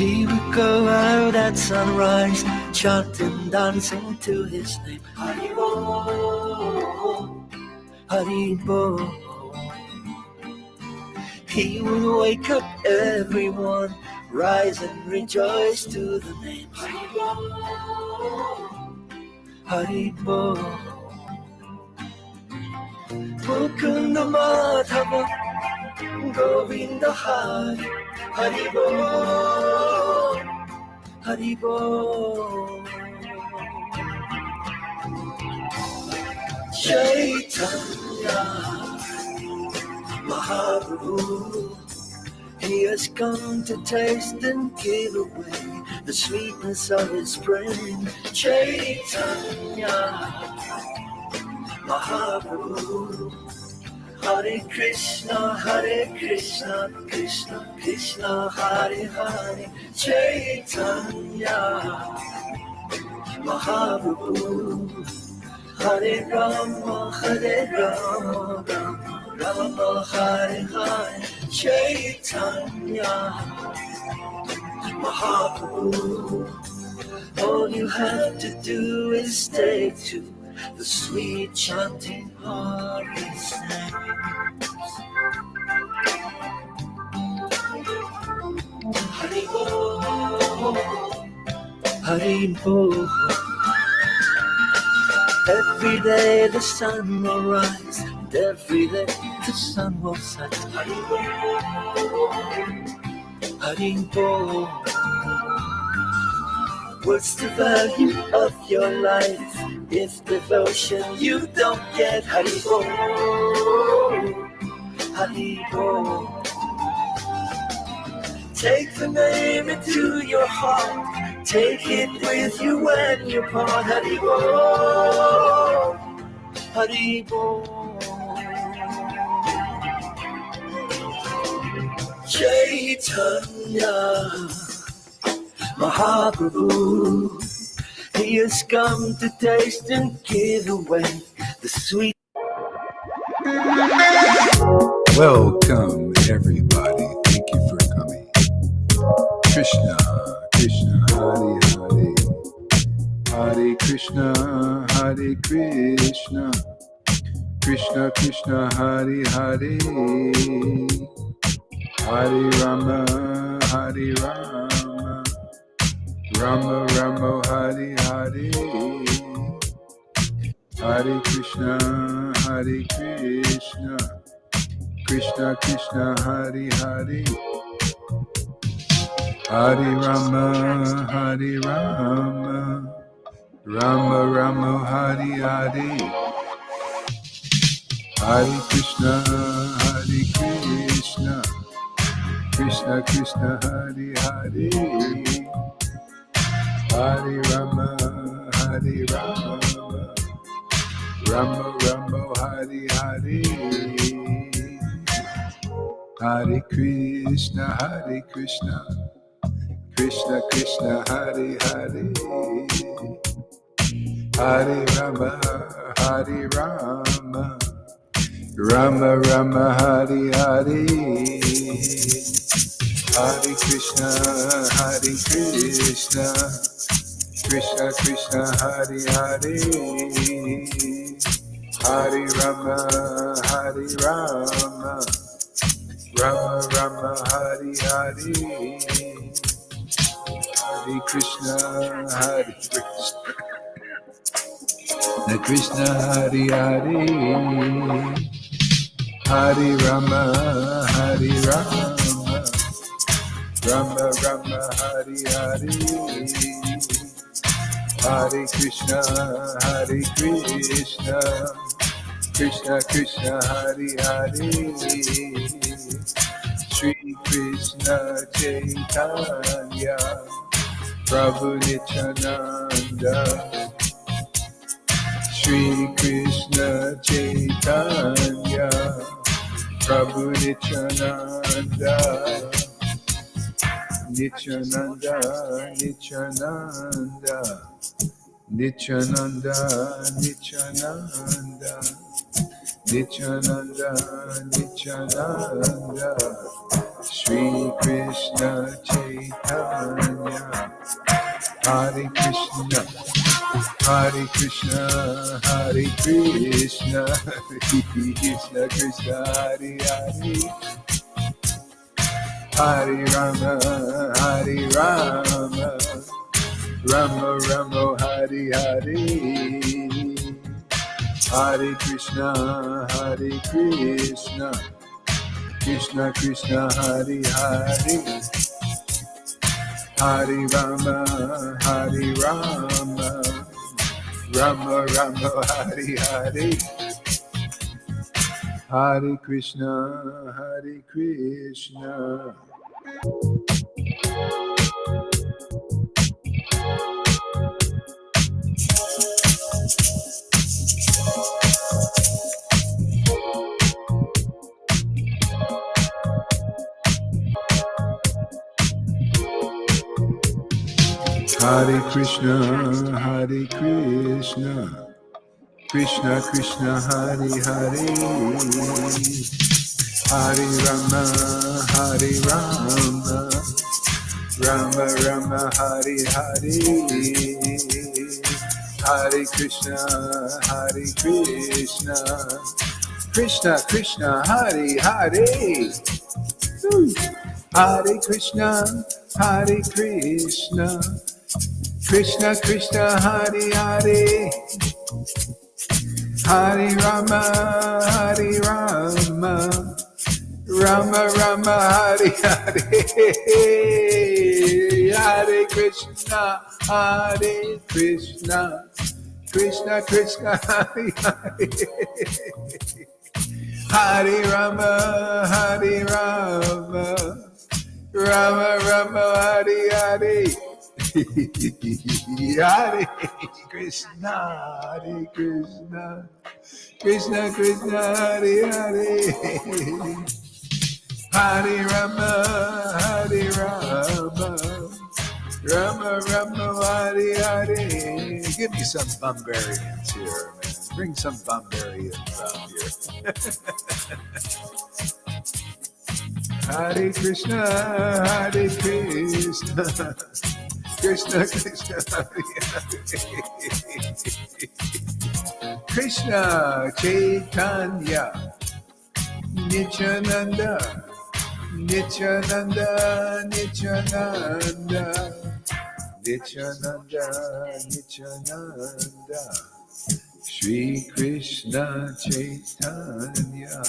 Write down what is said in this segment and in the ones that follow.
He would go out at sunrise, chanting, dancing to his name. Haribo, Haribo. He would wake up everyone, rise and rejoice to the name. Haribo, Haribo. Mukunda Madhava, Govinda Hari, Haribo, Haribo. Chaitanya Mahaprabhu, he has come to taste and give away the sweetness of his praying. Chaitanya Mahaprabhu, Hare Krishna, Krishna Krishna, Hare Hare. Chaitanya Mahaprabhu, Hare Rama, Rama Hare Hare. Chaitanya Mahaprabhu, all you have to do is take to the sweet chanting of his name. Haribo, Haribo. Every day the sun will rise, and every day the sun will set. Haribo, Haribo. What's the value of your life if devotion you don't get? Haribo, Haribo. Take the name into your heart, take it with you when you part. Haribo, Haribo. Chaitanya Mahaprabhu, he has come to taste and give away the sweet. Welcome, everybody. Thank you for coming. Krishna, Krishna, Hare Hare. Hare Krishna, Hare Krishna. Krishna, Krishna, Hare Hare. Hare Rama, Hare Rama. Rama, Rama, Hare Hare. Hare Krishna, Hare Krishna. Krishna, Krishna, Hare Hare. Hare Rama, Hare Rama. Rama, Rama, Hare Hare. Hare Krishna, Hare Krishna. Krishna, Krishna, Hare Hare. Hare Rama, Hare Rama. Rama, Rama, Hare Hare. Hare Krishna, Hare Krishna. Krishna, Krishna, Hare Hare. Hare Rama, Hare Rama. Rama, Rama, Hare Hare. Hare Krishna, Hare Krishna. Krishna, Krishna, Hare Hare. Hare Rama, Hare Rama. Rama, Rama, Hare Hare. Hare Krishna, Hare Krishna. Krishna, Hare Hare. Hare Rama, Hare Rama. Rama, Rama, Hare Hare. Hare Krishna, Hare Krishna. Krishna, Krishna, Hare Hare. Shri Krishna Chaitanya, Prabhu Nityananda. Shri Krishna Chaitanya, Prabhu Nityananda. Nityananda, Nityananda. Nityananda, Nityananda. Nityananda, Nityananda. Shri Krishna Chaitanya, Hare Krishna, Hare Krishna, Hare Krishna, Krishna Krishna, Hare Hare, Hare Rama, Hare Rama, Rama Rama, Hare Hare, Hare Krishna, Hare Krishna, Krishna Krishna, Hare Hare, Hare Rama, Hare Rama, Rama Rama, Hare Hare, Hare Krishna, Hare Krishna. Hare Krishna, Hare Krishna, Krishna Krishna, Hare Hare, Hare Rama, Hare Rama, Rama Rama, Hare Hare, Hare Krishna, Hare Krishna, Krishna Krishna, Hare Hare, Hare Krishna, Hare Krishna, Krishna Krishna, Hare Hare, Hare Rama, Hare Rama, Rama Rama, Hare Hare, Hare Krishna, Hare Krishna, Krishna Krishna, Hare Hare, Hare Rama, Hare Rama, Rama Rama, Hare Hare, Hare Krishna, Hare Krishna, Krishna Krishna, Hare Hare, Hare Rama, Hare Rama, Rama Rama, Hare Hare. Give me some Bumbarians here, man. Bring some Bumbarians out here. Hare Krishna, Hare Krishna, Krishna Krishna, Hare Hare. Krishna Chaitanya, Nityananda, Nityananda, Nityananda, Nityananda, Nityananda, Shri Krishna Chaitanya,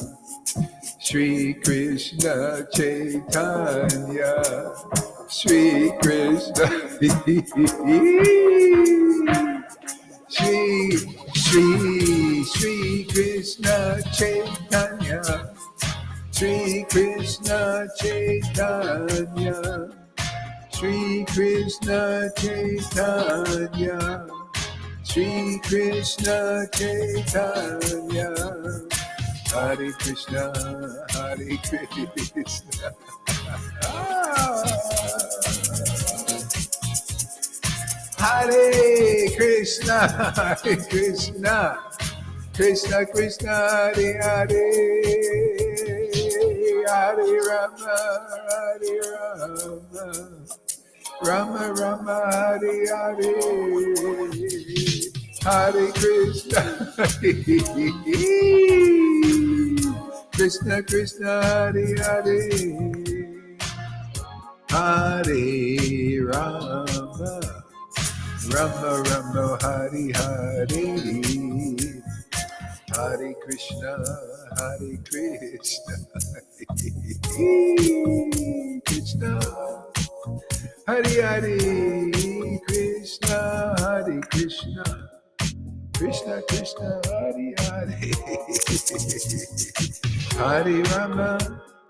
Shri Krishna Chaitanya, Shri Krishna, Shri Krishna Chaitanya, Shri Krishna Chaitanya, Shri Krishna Chaitanya, Shri Krishna Chaitanya, Hare Krishna, Hare Krishna. Hare Krishna, Hare Krishna, Krishna Krishna, Hare Hare, Hare Rama, Hare Rama, Rama Rama, Hare Hare, Hare Krishna, Krishna Krishna, Hare Hare, Hare Rama, Rama Rama, Hare Hare, Hare Krishna, Hare Krishna, Krishna, Hare Hare, Krishna, Hare Krishna, Krishna Krishna, Hare Hare, Hare Rama,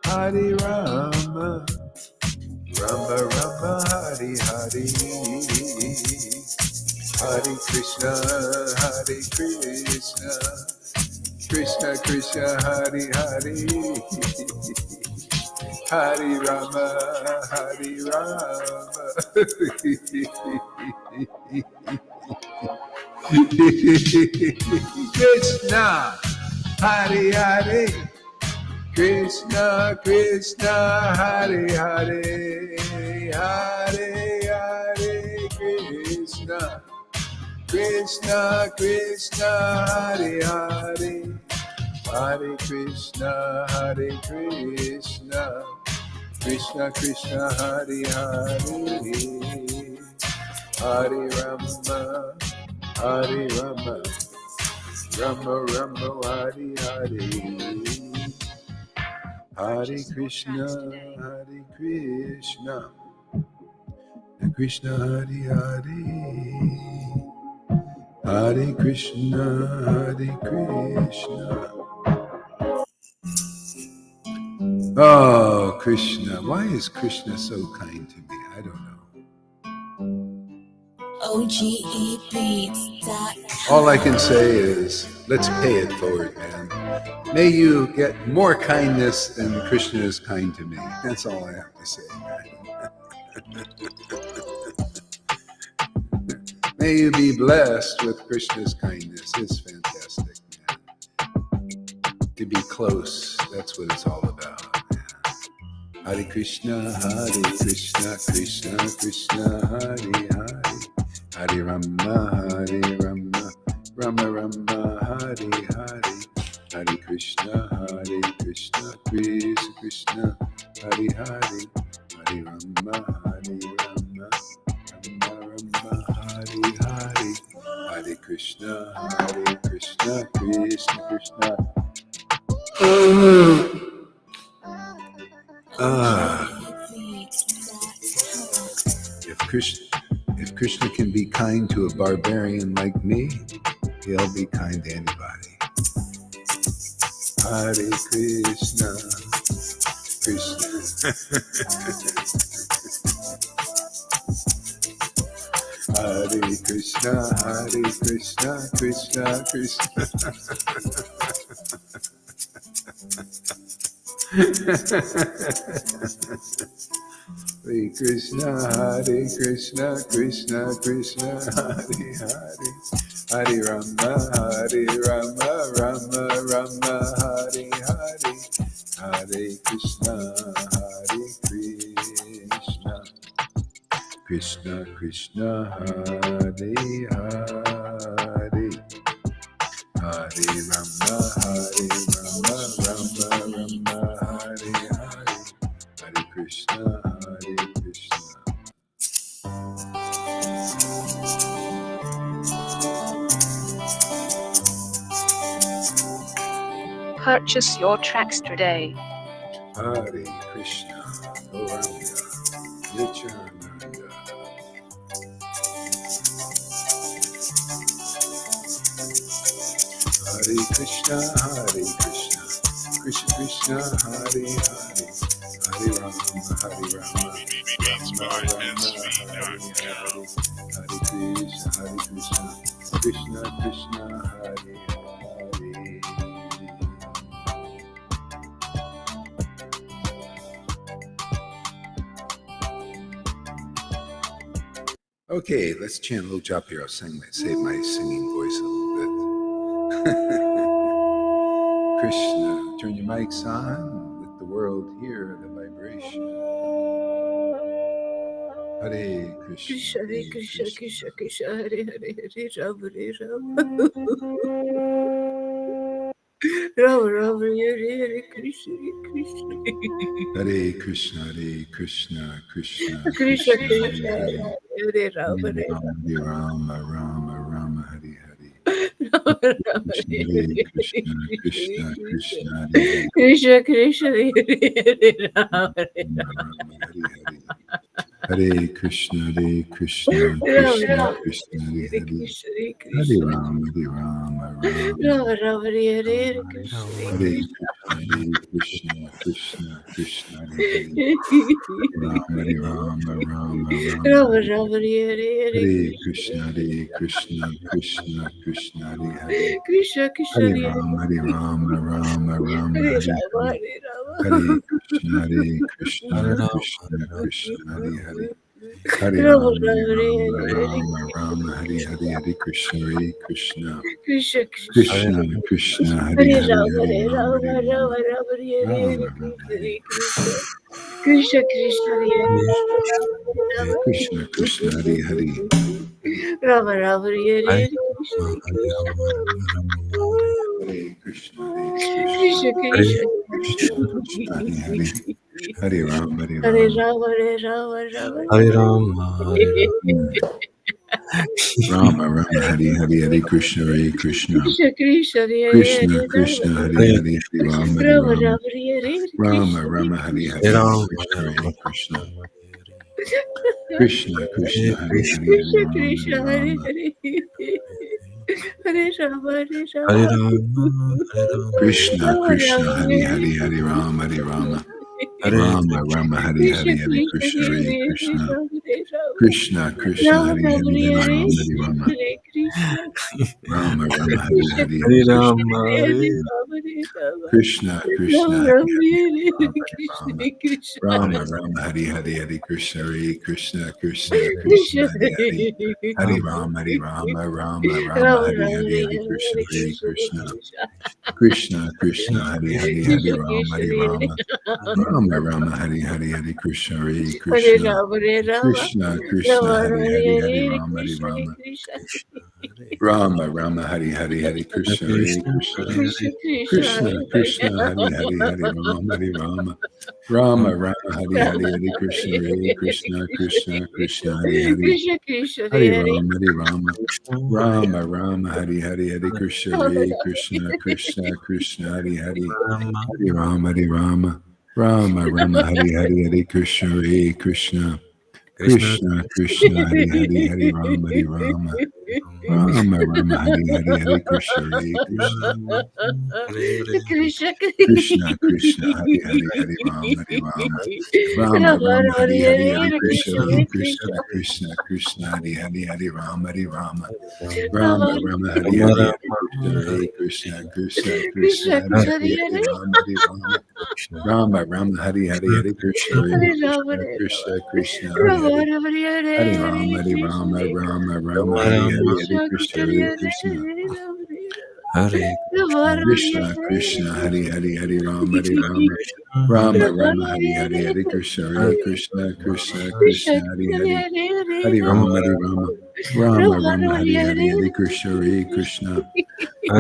Hare Rama, Rama Rama, Hare Hare, Hare Krishna, Hare Krishna, Krishna Krishna, Hare Hare, Hare Rama, Hare Rama, Krishna, Hare Hare, Krishna Krishna Hare Hare Hare Hare Krishna Krishna Krishna Hare Hare Hare Krishna Hare Krishna Krishna Krishna Hare Hare Hare Rama Hare Rama Rama Rama Hare Hare Hare Krishna Krishna Hare Hare Hare Krishna Krishna. Oh, Krishna. Why is Krishna so kind to me? I don't know. OGEbeats.com. All I can say is, let's pay it forward, man. May you get more kindness than Krishna is kind to me. That's all I have to say, man. May you be blessed with Krishna's kindness. It's fantastic, man. To be close, that's what it's all about. Hare Krishna, Krishna Krishna, Hare Hare, Hare Rama, Rama Rama, Hare Hare, Hare Krishna, Krishna Krishna, Hare Hare, Hare Rama, Rama Rama, Hare Hare, Hare Krishna, Krishna Krishna. If Krishna can be kind to a barbarian like me, he'll be kind to anybody. Hare Krishna, Krishna. Hare Krishna, Krishna Krishna. Hare Krishna, Krishna Krishna, Hare Hare, Hare Rama, Rama Rama, Hare Hare, Hare Krishna, Krishna Krishna, Hare Hare, Hare Rama, Rama Rama, Hare Hare, Hare Krishna, Krishna. Purchase your tracks today. Hare Krishna, Gauranga, Nityananda. Hare Krishna, Krishna Krishna, Hare Hare, Hare Rama, Rama Rama, Hare Krishna, Krishna Krishna, Hare Hare. Okay, let's chant a little japa here. I'll save my singing voice a little bit. Krishna, turn your mics on. Let the world hear the vibration. Hare Krishna, Hare Krishna, Krishna Krishna, Hare Hare, Hare Rama, Rama Rama, Hare Krishna, Krishna. Hare Krishna, Krishna Krishna, Krishna Krishna, Hare Rama, Rama Rama, Hare Hare. Hare Krishna Krishna, Krishna Krishna, Hare Rama, Hare Krishna, Krishna Krishna, Hare Rama, Rama Rama, Hare Krishna, Hare Krishna, Krishna Krishna, Hare Rama, Rama Rama, Rama, Hare Krishna, Krishna Krishna, Hare Krishna Krishna, Hare Rama, Rama Hare Hare Krishna, Krishna Krishna, Hare Hare. Hare Rama Rama, Hare Rama Rama, Hare Rama Rama, Hare Hare, Hare Krishna, Hare Krishna, Krishna Krishna Krishna Krishna, Hare Hare Hare, Rama Hare Hare Rama, Rama Hare Rama, Rama Rama Hare Rama Hare Rama, Krishna Hare Hare Krishna Krishna Krishna Hare Hare Krishna Krishna, Hare Hare. Rama Rama Hare Hare Krishna Krishna Hare Krishna, Hare Krishna, Krishna Krishna Krishna Krishna, Hare Hare, Hare Ram, Hare Hare Ram, Rama Hare Rama Rama Hare Rama, Hare Rama Rama, Hare Hare, Hare Krishna, Hare Krishna, Krishna Krishna Hare Krishna Rama Krishna, Hare Hare Hare, Hare Ram, Hare Rama Ram, Rama Hare Rama Krishna Rama, Hare Hare Hare, Krishna Hare Rama, Krishna, Hare Krishna, Hare Krishna Krishna, Hare Hare Hare, Krishna, Hare Krishna Ram, Hare Krishna Hare Rama, Hare Hare Rama Hare Hare Rama Rama, Hare Krishna Rama Krishna, Rama Hare Hare Hare, Hare Ram, Hare Rama, Hare Rama Rama, Krishna, Hare Krishna Hare, Hare Krishna Krishna, Hare Hare Hare Krishna, Rama Hare Rama Krishna Krishna, Rama Hare Rama Hare, Hare Hare Ram, Hare Rama, Hare Krishna Rama Rama, Hare Krishna Hare, Hare Hare Krishna Krishna, Rama, Hare Hare Rama Hare Rama Krishna Krishna, Rama Hare Rama Hare, Hare Hare Krishna Rama, Krishna Rama Rama, Hare Hare, Hare Krishna, Hare Krishna, Krishna Krishna, Krishna Hare Hare, Hare Rama, Hare Rama, Rama Rama, Rama Hare Rama Hare, Hare Hare Krishna, Hare Hare Krishna Krishna, Krishna Krishna Krishna, Hare Hare, Hare Krishna Rama, Krishna Hare Hare Rama, Rama Rama, Hare Hare, Hare Krishna, Hare Hare Krishna, Rama Hare Rama Krishna Krishna, Rama Hare Rama Hare, Hare Hare Hare Rama, Hare Krishna Hare Rama, Krishna Rama Rama, Hare Hare, Hare Hare Krishna, Hare Krishna, Krishna, Hare Krishna Krishna Krishna Hare Krishna, Hare Hare Hare, Hare Rama, Hare Rama, Rama Rama, Hare Rama Hare, Hare Krishna, Hare Krishna,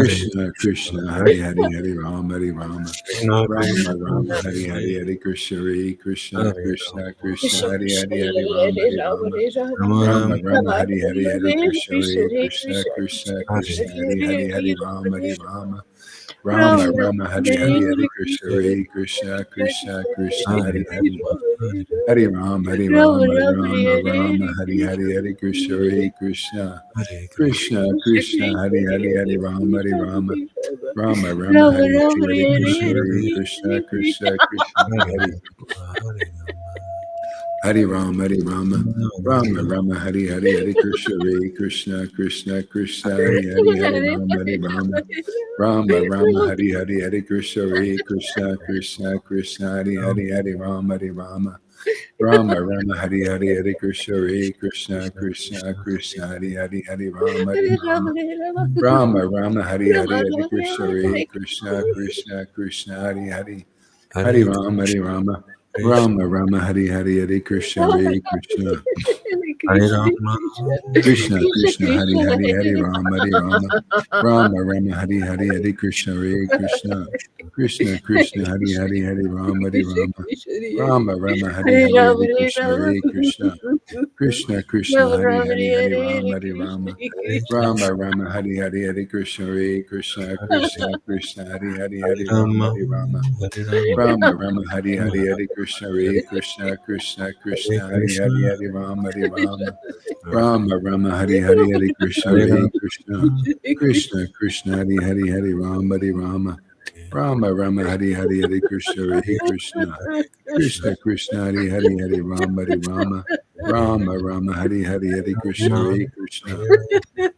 Krishna Krishna, Hare Hare, Krishna Krishna Hare Hare Rama, Hare Rama, Krishna, Hare Rama Rama, Hare Hare, Hare Krishna, Hare Krishna, Krishna Krishna, Hare Hare, Rama, Hare Rama, Hare Rama, Rama Rama, Hare Hare, Hare Krishna, Hare Krishna, Krishna, Krishna Krishna, Hare Hare, Hare Rama, Hare Rama, Rama, Rama Rama, Hare Hare, Hare Krishna, Hare Krishna, Rama, Hare Hare, Krishna Krishna Krishna, Hare Hare, Hare Rama, Hare Rama, Rama Rama Rama, Rama Hare Hare, Hare Hare Krishna, Krishna Krishna, Hare Hare Krishna, Krishna Krishna Krishna, Hare Hare, Hare Rama, Hare Rama, Rama, Rama Rama Rama, Hare Rama, Hare, Hare Rama, Krishna, Hare Hare Krishna, Krishna Krishna, Krishna Hare Hare Krishna Hare, Hare Hare Rama, Hare Rama, Krishna, Rama Rama, Hare Hare, Krishna, Hare Krishna, Krishna, Hare Hare Rama Krishna, Hare Krishna Krishna, Hare Hare Hare, Rama Rama Hare Hare Rama, Hare Krishna Rama, Rama Rama, Rama, Hare Rama, Hare, Hare Krishna Krishna, Krishna Hare Hare Krishna, Hare Rama Hare Rama Krishna, Krishna Hare Krishna, Hare Krishna Hare, Hare Rama, Hare Krishna, Rama, Krishna, Hare Rama Rama Rama, Hare Hare, Hare Hare Krishna, Hare Krishna Krishna, Krishna Krishna Krishna, Hare Krishna Hare, Hare Hare Hare Rama, Rama, Rama Hare Rama, Rama Rama Rama, Rama Hare Hare, Hare Hare Hare Krishna, Hare Krishna, Hare Krishna Krishna, Krishna, Hare Hare Hare, Hare Rama, Hare Rama, Krishna, Rama Krishna, Rama, Hare Hare Hare, Hare Krishna, Hare Krishna, Hare Krishna Krishna, Krishna Hare Krishna Hare, Hare Hare Rama, Hare Hare Rama Rama, Hare Rama Rama, Rama Rama, Rama, Rama Hare Hare, Hare Hare Hare Krishna, Krishna Hare Hare Krishna, Krishna Krishna Krishna Hare Krishna, Krishna Hare Hare Hare, Hare Hare Rama Rama, Hare Hare Rama, Rama Rama Rama, Rama Hare Hare, Hare Hare Krishna, Krishna Hare Krishna Krishna, Krishna Krishna Krishna, Krishna Hare Hare Hare Hare, Rama Hare Ram, Hare Rama Rama, Rama Rama Hare Rama, Hare Hare Hare, Krishna Hare Krishna, Hare Krishna, Hare Krishna, Krishna Krishna Krishna, Krishna Hare Hare, Hare Hare Rama, Hare Krishna Rama, Hare Rama Rama, Rama Hare Rama Hare, Hare Hare Krishna, Hare Hare Krishna Krishna, Krishna Krishna Krishna, Hare Hare Rama, Hare Rama, Hare Ram, Hare Rama, Rama Rama, Rama, Hare Hare, Hare Krishna, Hare Krishna, Krishna Krishna, Hare Hare, Hare Rama, Hare Rama, Rama Rama, Hare Hare, Hare Krishna, Hare Krishna, Krishna Krishna, Hare Hare, Hare Rama, Hare Rama, Rama Rama, Hare Hare, Hare Krishna, Hare Krishna, Krishna, Krishna Krishna, Krishna, Hare Hare, Hare Rama, Hare Hare Rama, Rama Hare Rama Rama Rama, Hare Hare, Rama Hare Rama Krishna, Hare Hare Krishna, Krishna Krishna, Hare Hare, Hare Hare Rama, Hare Rama, Krishna, Rama Rama, Hare Hare, Hare Krishna, Hare Krishna, Hare Krishna Rama, Krishna Krishna Krishna Krishna, Hare Krishna Hare, Hare Hare Rama, Hare Rama, Rama Rama, Hare Hare, Hare Krishna, Hare Krishna, Krishna Krishna, Hare Hare, Hare Rama, Hare Krishna Rama, Krishna Rama Rama, Hare Hare Hare, Rama Hare Hare Krishna, Rama Hare Krishna, Krishna Krishna, Rama Hare Rama Hare, Hare Hare Hare Rama, Hare Hare Krishna Rama, Hare Rama Rama, Hare Hare, Hare Krishna, Hare Krishna, Krishna Krishna, Hare Hare, Hare Rama, Rama, Hare Rama, Hare Rama, Rama Rama, Hare Hare, Hare Krishna, Hare Krishna, Krishna Hare Krishna, Hare Krishna, Hare, Hare Rama, Hare Rama, Hare Rama Rama, Hare Hare, Hare Krishna, Hare Hare Rama, Krishna, Krishna Krishna, Hare Hare, Hare Rama, Hare Rama, Rama Rama, Hare Hare, Hare Krishna, Hare Hare Krishna, Krishna, Krishna Krishna, Hare Hare, Hare Rama, Hare Rama, Rama Rama, Hare Hare, Hare Krishna, Rama, Hare Krishna,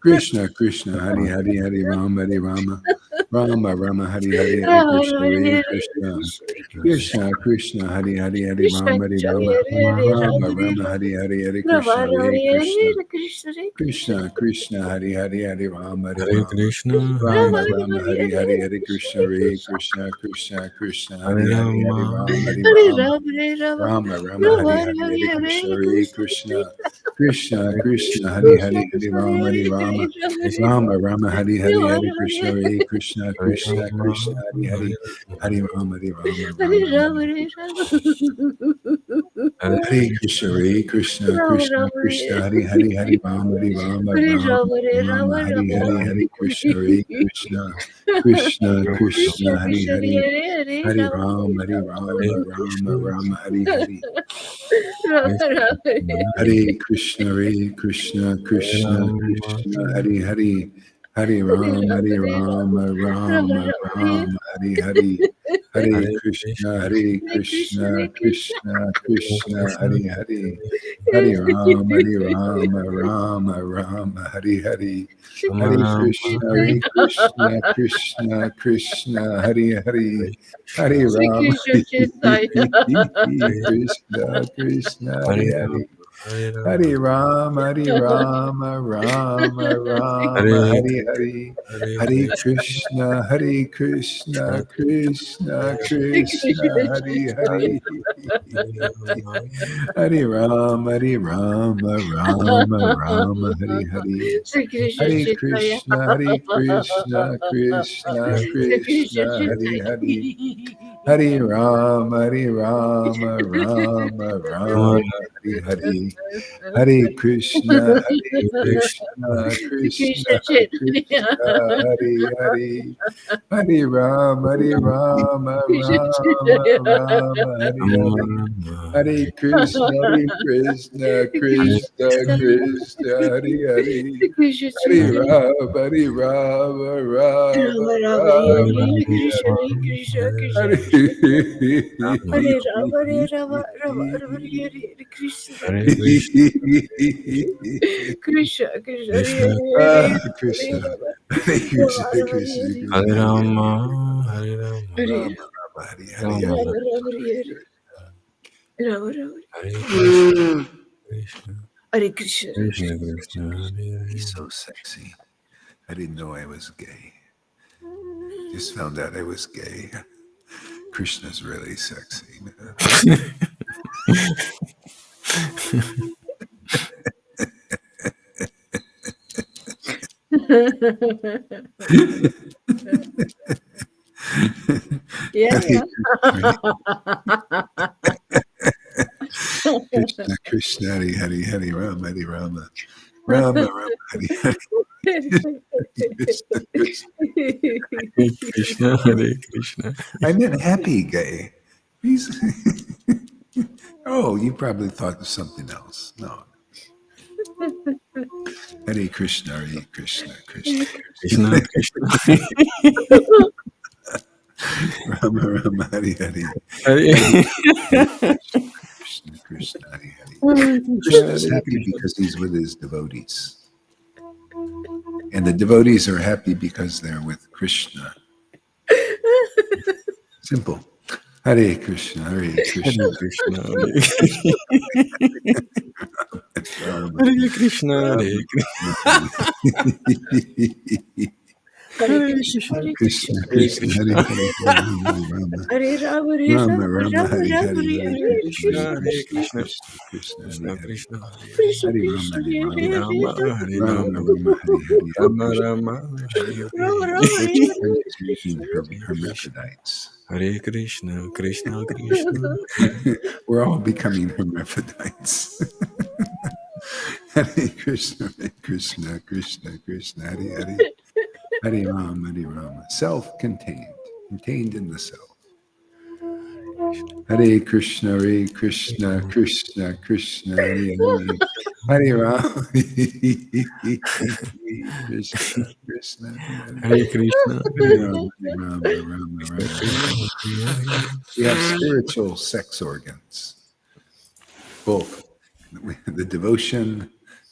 Krishna Krishna, Hare Hare, Hare Rama, Hare Rama, Rama Rama, Hare Hare, Hare Krishna, Hare Krishna, Krishna Krishna Hari Hari Hari Krishna Rama Hari Krishna Rama Rama Rama Hari Hari Hari Krishna Hare Krishna Krishna Krishna Hari Hari Hari Rama Hari Hare Rama Krishna, Rama Rama Hari Hari Hari Krishna Hare Krishna Krishna Krishna Hari Hare Hari Hari Rama, Rama Hari Hare Rama Rama, Hare Rama, Rama Rama Rama Hari Hare Hari Hari Hare, Krishna Hare Hare Krishna, Krishna Krishna Hare Krishna Hari Krishna Hari Hari Krishna, Rama Hare Hari Hare, Rama Krishna, Rama Rama Hari Hari Rama Hari Rama, Krishna Hare Krishna Hare Krishna Rama, Krishna Hari Hari Hari Rama Hari Rama Hare Rama Rama, Rama Hare Rama. Hare Hare Krishna, Hare Krishna, Rama Krishna Rama, Krishna, Hare Hare Hare, Hare Rama, Hare Rama, Hare Rama Rama, Hare Rama, Rama, Hare Rama Hare, Rama. Hare Krishna, Hare Krishna, Krishna Krishna Krishna, Hare Krishna, Hare, Hare Hare, Hare Rama Rama, Hare Hare Rama, Rama Krishna, Rama, Hare Hare. Rama Rama, Hare Krishna, Hare Krishna, Hare Krishna Rama, Krishna, Hare Hare, Hare Rama, Hare Rama, Rama Rama, Hare Hare. Hare Hare Krishna, Krishna, Hare Hare Krishna, Krishna, Hare Krishna. Krishna Krishna Krishna, Krishna, Hare Hare. Hare Rama, Hare Rama, Rama Rama, Hare Hare. Rama Hare Rama, Krishna, Hare Krishna, Krishna Krishna, Hare Hare. Hare Hare Sri Rama, Krishna Chaitanya. Krishna Krishna, Hare Hare Rama, Hare. Hare Rama, Hare Rama, Hare Rama, Rama Rama, Hare Hare Hare. Hare Hare Krishna, Krishna, Hare Krishna, Krishna Sri Krishna Krishna, Hare Chaitanya. Hare. Hare Rama, Hare Rama, Hare Rama, Rama Rama, Hare Hare. Sri Krishna Hare Chaitanya. Krishna, Hare Krishna, Krishna Sri Krishna Krishna, Hare Hare. Chaitanya. Hare Rama, Hare Rama, Rama Rama, Hare Hare. Hare Krishna, Hare Krishna, Krishna Krishna Chaitanya. Krishna, Hare Hare. Hare Rama, Hare Rama, Krishna Rama Chaitanya. Rama, Hare Hare. Rama, Hare Krishna, Hare Krishna, Hare Krishna Krishna, Hare Hare. Krishna Hare Hare Chaitanya. Rama, Hare Rama, Rama Rama Rama Rama, Hare Rama, Hare Krishna Hare. Krishna Krishna Hare Krishna. Rama, Hare Rama Hare Rama Rama Rama Hare Krishna Hare Krishna Krishna, Krishna Krishna Krishna, Hare Ah, Hare Krishna. Rama Hare Rama Krishna, Rama Krishna, Hare Hare Krishna, Hare Hare. Rama, Hare Rama, Hare Rama, Rama, Hare Hare, Rama, Hare. Rama Rama Hare Rama Rama Hare Krishna, Krishna, Hare Krishna Krishna, Krishna, Hare He's Hare. so sexy. I didn't know I was gay. Just found out I was gay. Krishna's really sexy. Yeah, yeah. Krishna, Krishna, Hare Hare, Hare Rama, Hare Rama. Rama, Rama, Hare Hare. Krishna, Krishna. Hare Krishna, Hare Krishna. I meant happy gay. He's oh, you probably thought of something else. No. Hare Krishna, Hare Krishna, Krishna. Krishna, Krishna. Rama, Rama, Hare Hare. Hare Krishna, Krishna, Hare Hare. Krishna's happy because he's with his devotees. And the devotees are happy because they're with Krishna. Simple. Hare Krishna, Hare Krishna. Hare Krishna, Hare Rama, Hare Krishna, Hare Hare Krishna, Hare Krishna, Krishna, Krishna, Hare Hare, Hare Rama. Hare Rama, Hare Rama, Rama, Rama, Rama Hare Rama, Hare, Hare Hare Krishna, Krishna, Hare Krishna, Krishna, Krishna, Krishna, Krishna, Hare Hare. Krishna, Krishna, Hare Krishna, Rama, Hare Hare Hare Rama. Rama, Rama, Hare Rama, Rama, Rama, Hare Hare, Hare Rama Krishna. Rama, Hare Rama Hare, Rama, Hare Krishna is Krishna, meeting Krishna, Krishna, hermaphrodites. Hare Krishna, Krishna, Krishna, We're all becoming hermaphrodites. Hare Krishna, Hare Krishna, Krishna, Krishna, Hare Hare. Hare Rama, Hare Rama. Self-contained, contained in the self. Hare Krishna, Hare Krishna, Krishna, Krishna, Hare Hare. Hare Rama, Krishna, Krishna, Hare Hare Krishna, Rama, Rama, Rama, Rama. We have spiritual sex organs, both the devotion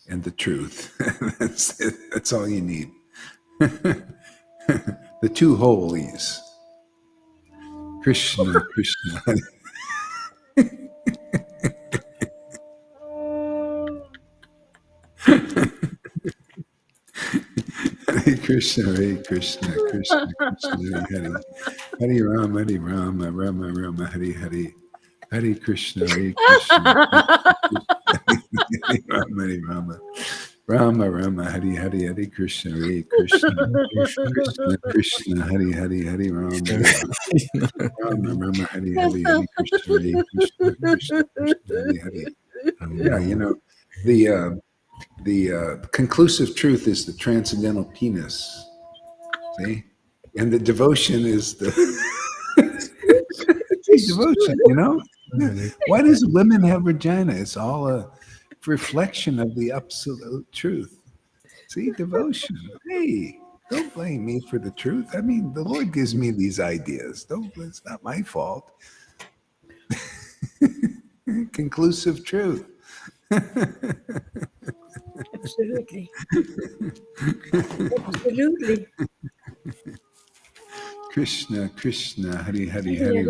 and the truth. That's it. That's all you need. The two holies. Krishna, Krishna. Hare Krishna, Hare Krishna, Krishna, Krishna, Hare Hare. Hare Rama, Rama Rama, Hare Hare. Hare Krishna, Hare Krishna, Hare Rama, Rama. Rama Rama, Hare Hare, Hare Krishna, Hare Krishna. Krishna, Krishna, Hare Hare, Hare Rama, Hare Rama, Rama, Hare Hare, Hare Krishna, Hare Krishna, Krishna, Krishna, Hare Hare. Yeah, the conclusive truth is the transcendental penis. See? And the devotion is the devotion, Why does women have vagina? It's all a reflection of the absolute truth. See, devotion. Hey, don't blame me for the truth. I mean, the Lord gives me these ideas. It's not my fault. Conclusive truth. Absolutely. Absolutely. Krishna, Krishna, Hare Hare, Hare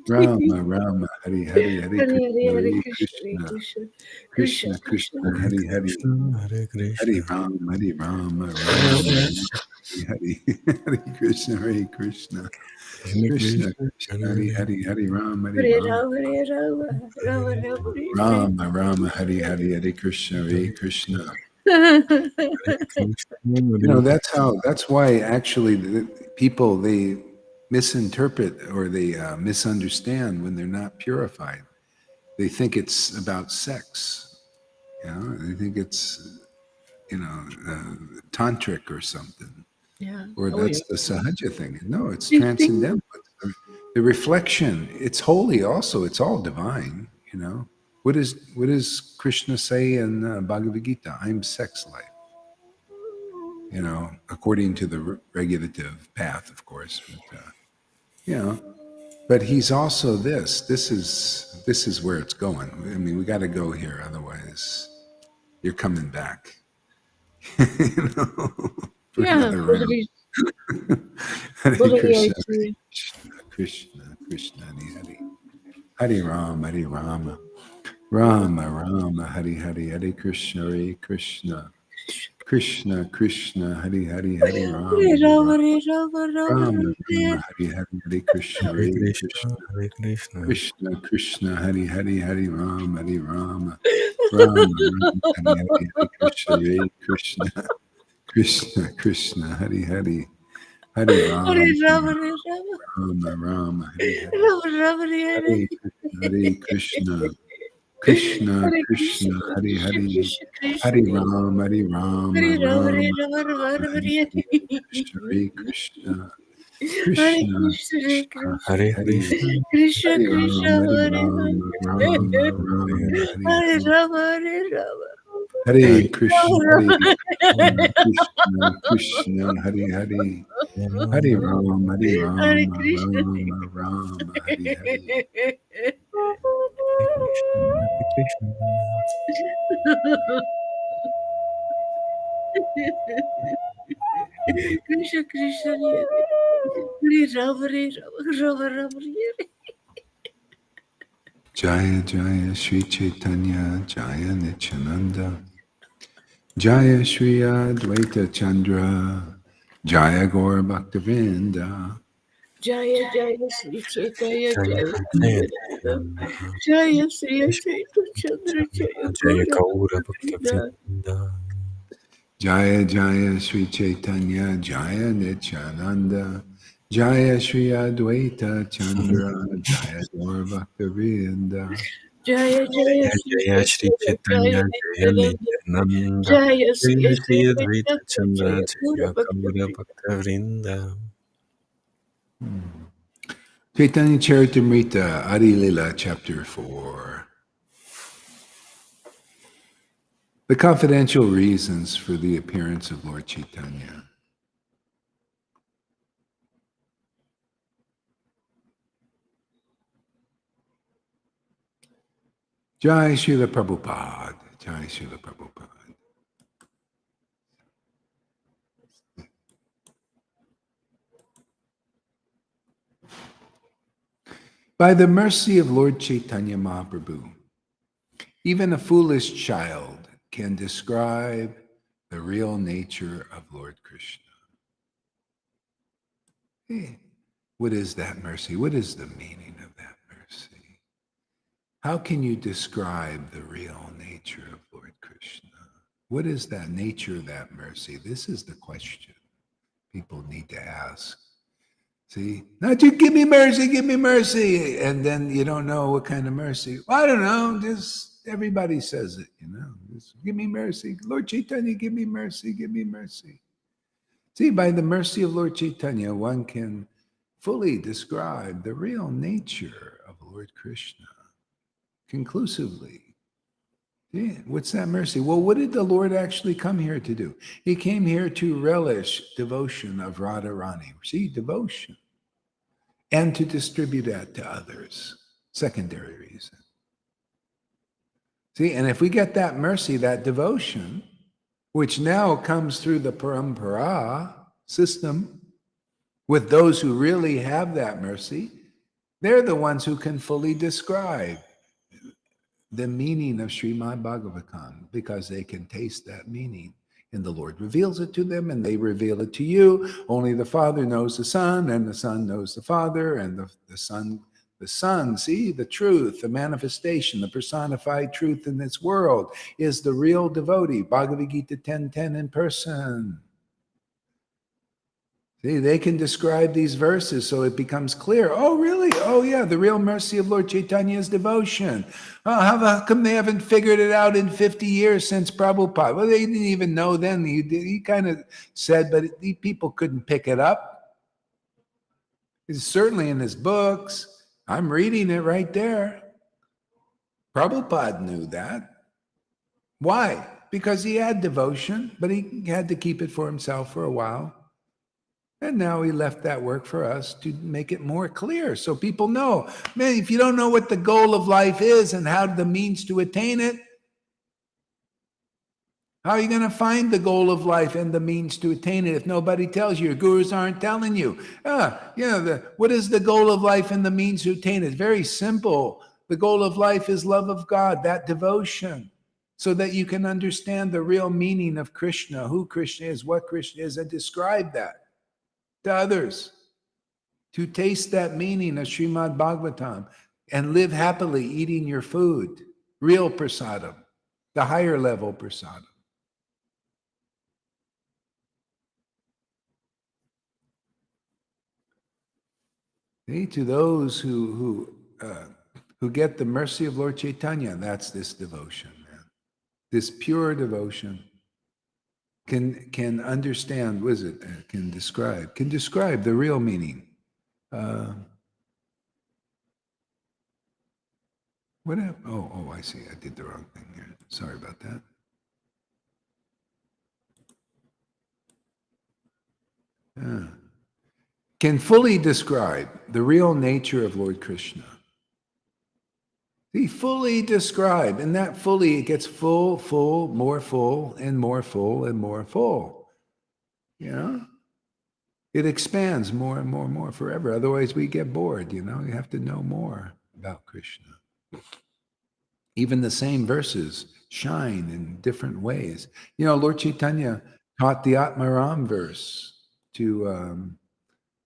Rama, Rama, Rama, Hare Hare, Hare Krishna, Krishna, Krishna, Hare Hare, Hare Rama, Hare Rama, Rama, Hare Hare Krishna, Hare Krishna, Krishna, Krishna, Hare Hare, Hare Rama, Hare Rama, Rama, Rama, Hare Hare, Hare Krishna, Hare Krishna. That's why actually the people, they misinterpret or they misunderstand when they're not purified. They think it's about sex. They think it's tantric or something. Yeah. Or that's the sahaja thing. No, it's transcendental. The reflection, it's holy also. It's all divine, What does Krishna say in Bhagavad Gita? I'm sex life. According to the regulative path, of course. But he's also this. This is where it's going. I mean, we got to go here, otherwise you're coming back. For another round. Hare Krishna, Krishna, Krishna, Hare Hare Rama, Hare Rama, Rama Rama, Hare Hare, Hare Krishna, Hare Krishna, Krishna, Krishna, Hare Hare, Hare Rama, Rama, Rama, Hare Hare, Hare Krishna, Hare Krishna, Krishna, Krishna, Hare Hare, Hare Rama, Hare Rama, Rama, Hare Hare, Hare Krishna, Hare Krishna, Krishna, Krishna, Hare Hare, Hare Rama, Rama, Rama, Hare Hare, Hare Krishna, Krishna, Krishna, Hare Hare, Hare Rama, Hare Rama, Rama, Hare Krishna, Krishna, Krishna, Hare Hare, Krishna, Hare Krishna, Rama, Hare Hare Rama, Rama, Hare Rama, Rama, Hare Rama. Hare Krishna, Hare Krishna, Krishna, Hare Hare, Hare Rama, Hare Rama, Rama, Rama, Hare Hare. Krishna, Krishna, Hare Rama, Hare Rama, Rama, Rama, Hare. Jaya Jaya Sri Chaitanya Jaya Nityananda Jaya Shri Advaita Chandra Jaya Gaura Bhaktavinda Jaya Jaya Sri Chaitanya Jaya Jaya Sri Chaitanya Chandra Jaya Gaura Bhaktavinda. Jaya Jaya Sri Chaitanya Jaya Nityananda Jaya Shri Advaita Chandra Jaya Gaura Bhaktavinda Jaya Jaya Jaya Shri Chaitanya Jaya Nityananda Jaya Jaya Sri Shri Advaita Chandra Jaya Jaya Gaura Gaura Bhaktavinda. Chaitanya Charitamrita Adi Lila Chapter 4. The confidential reasons for the appearance of Lord Caitanya. Jai Srila Prabhupada. Jai Srila Prabhupada. By the mercy of Lord Caitanya Mahaprabhu, even a foolish child can describe the real nature of Lord Krishna. Hey, what is that mercy? What is the meaning of that mercy? How can you describe the real nature of Lord Krishna? What is that nature of that mercy? This is the question people need to ask. See, not you give me mercy, and then you don't know what kind of mercy. Well, I don't know, just everybody says it, just give me mercy. Lord Chaitanya, give me mercy, give me mercy. See, by the mercy of Lord Chaitanya, one can fully describe the real nature of Lord Krishna conclusively. Yeah, what's that mercy? Well, what did the Lord actually come here to do? He came here to relish devotion of Radharani. See, devotion. And to distribute that to others. Secondary reason. See, and if we get that mercy, that devotion, which now comes through the parampara system, with those who really have that mercy, they're the ones who can fully describe the meaning of Srimad Bhagavatam, because they can taste that meaning. And the Lord reveals it to them, and they reveal it to you. Only the Father knows the Son, and the Son knows the Father, and the Son, see, the truth, the manifestation, the personified truth in this world is the real devotee. Bhagavad Gita 10:10 in person. See, they can describe these verses so it becomes clear. Oh, really? Oh, yeah, the real mercy of Lord Chaitanya is devotion. Oh, how come they haven't figured it out in 50 years since Prabhupada? Well, they didn't even know then. He kind of said, but people couldn't pick it up. It's certainly in his books. I'm reading it right there. Prabhupada knew that. Why? Because he had devotion, but he had to keep it for himself for a while. And now he left that work for us to make it more clear so people know. Man, if you don't know what the goal of life is and how the means to attain it, how are you going to find the goal of life and the means to attain it if nobody tells you? Your gurus aren't telling you. What is the goal of life and the means to attain it? Very simple. The goal of life is love of God, that devotion, so that you can understand the real meaning of Krishna, who Krishna is, what Krishna is, and describe that to others, to taste that meaning of Srimad Bhagavatam and live happily eating your food, real prasadam, the higher level prasadam. See, to those who get the mercy of Lord Caitanya, that's this devotion, man. This pure devotion can understand, what is it? Can describe the real meaning. What happened? Oh, I see. I did the wrong thing here. Sorry about that. Can fully describe the real nature of Lord Krishna. He fully described, and that fully, it gets full, more full, and more full, and more full. It expands more and more and more forever. Otherwise, we get bored, You have to know more about Krishna. Even the same verses shine in different ways. Lord Chaitanya taught the Atmaram verse to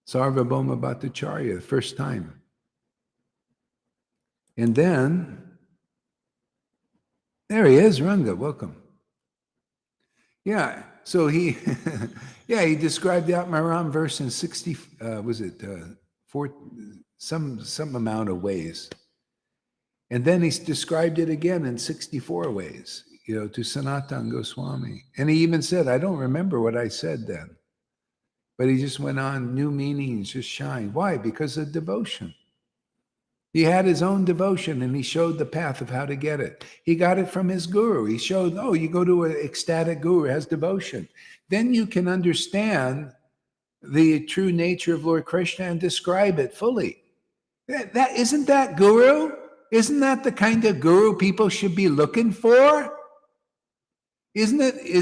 Sarvabhauma Bhattacharya the first time. And then, there he is, Ranga, welcome. Yeah, so he, he described the Atmaram verse in 60, some amount of ways. And then he described it again in 64 ways, to Sanatana Goswami. And he even said, I don't remember what I said then. But he just went on, new meanings just shine. Why? Because of devotion. He had his own devotion, and he showed the path of how to get it. He got it from his guru. He showed, you go to an ecstatic guru, has devotion. Then you can understand the true nature of Lord Krishna and describe it fully. That isn't that guru? Isn't that the kind of guru people should be looking for? Is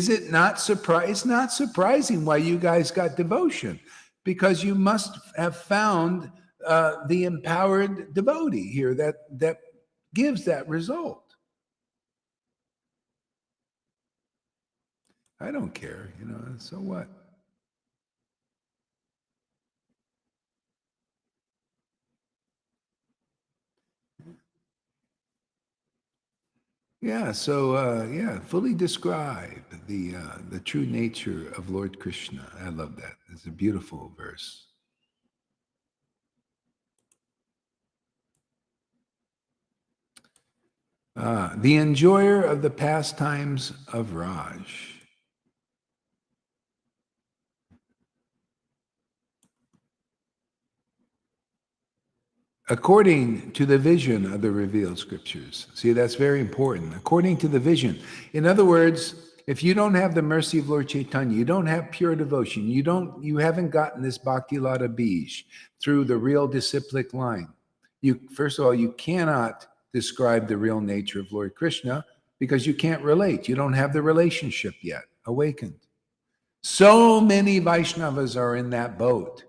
it not surprising? It's not surprising why you guys got devotion, because you must have found the empowered devotee here that gives that result. I don't care, so what? Yeah, so fully describe the true nature of Lord Krishna. I love that. It's a beautiful verse. The enjoyer of the pastimes of Raj. According to the vision of the revealed scriptures. See, that's very important. According to the vision. In other words, if you don't have the mercy of Lord Caitanya, you don't have pure devotion, you haven't gotten this Bhakti Lata Bij through the real disciplic line. First of all, you cannot describe the real nature of Lord Krishna because you can't relate. You don't have the relationship yet awakened. So many Vaishnavas are in that boat.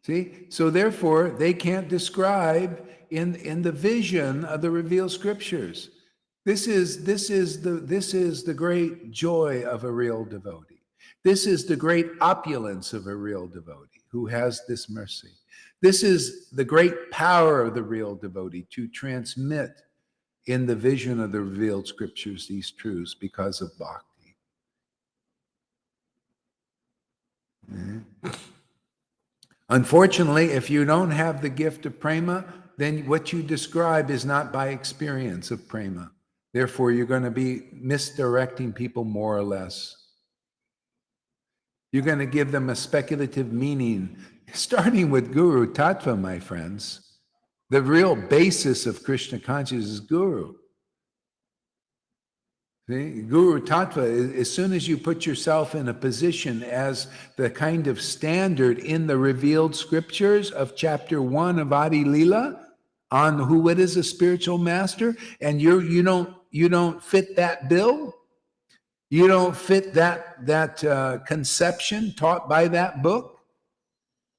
See, so therefore they can't describe in the vision of the revealed scriptures. This is the great joy of a real devotee. This is the great opulence of a real devotee who has this mercy. This is the great power of the real devotee to transmit in the vision of the revealed scriptures these truths because of bhakti. Mm-hmm. Unfortunately, if you don't have the gift of prema, then what you describe is not by experience of prema. Therefore, you're going to be misdirecting people more or less. You're going to give them a speculative meaning, starting with Guru Tattva, my friends. The real basis of Krishna consciousness is Guru. See? Guru Tattva, as soon as you put yourself in a position as the kind of standard in the revealed scriptures of chapter 1 of Adi Lila on what is a spiritual master, and you don't fit that bill, you don't fit that conception taught by that book,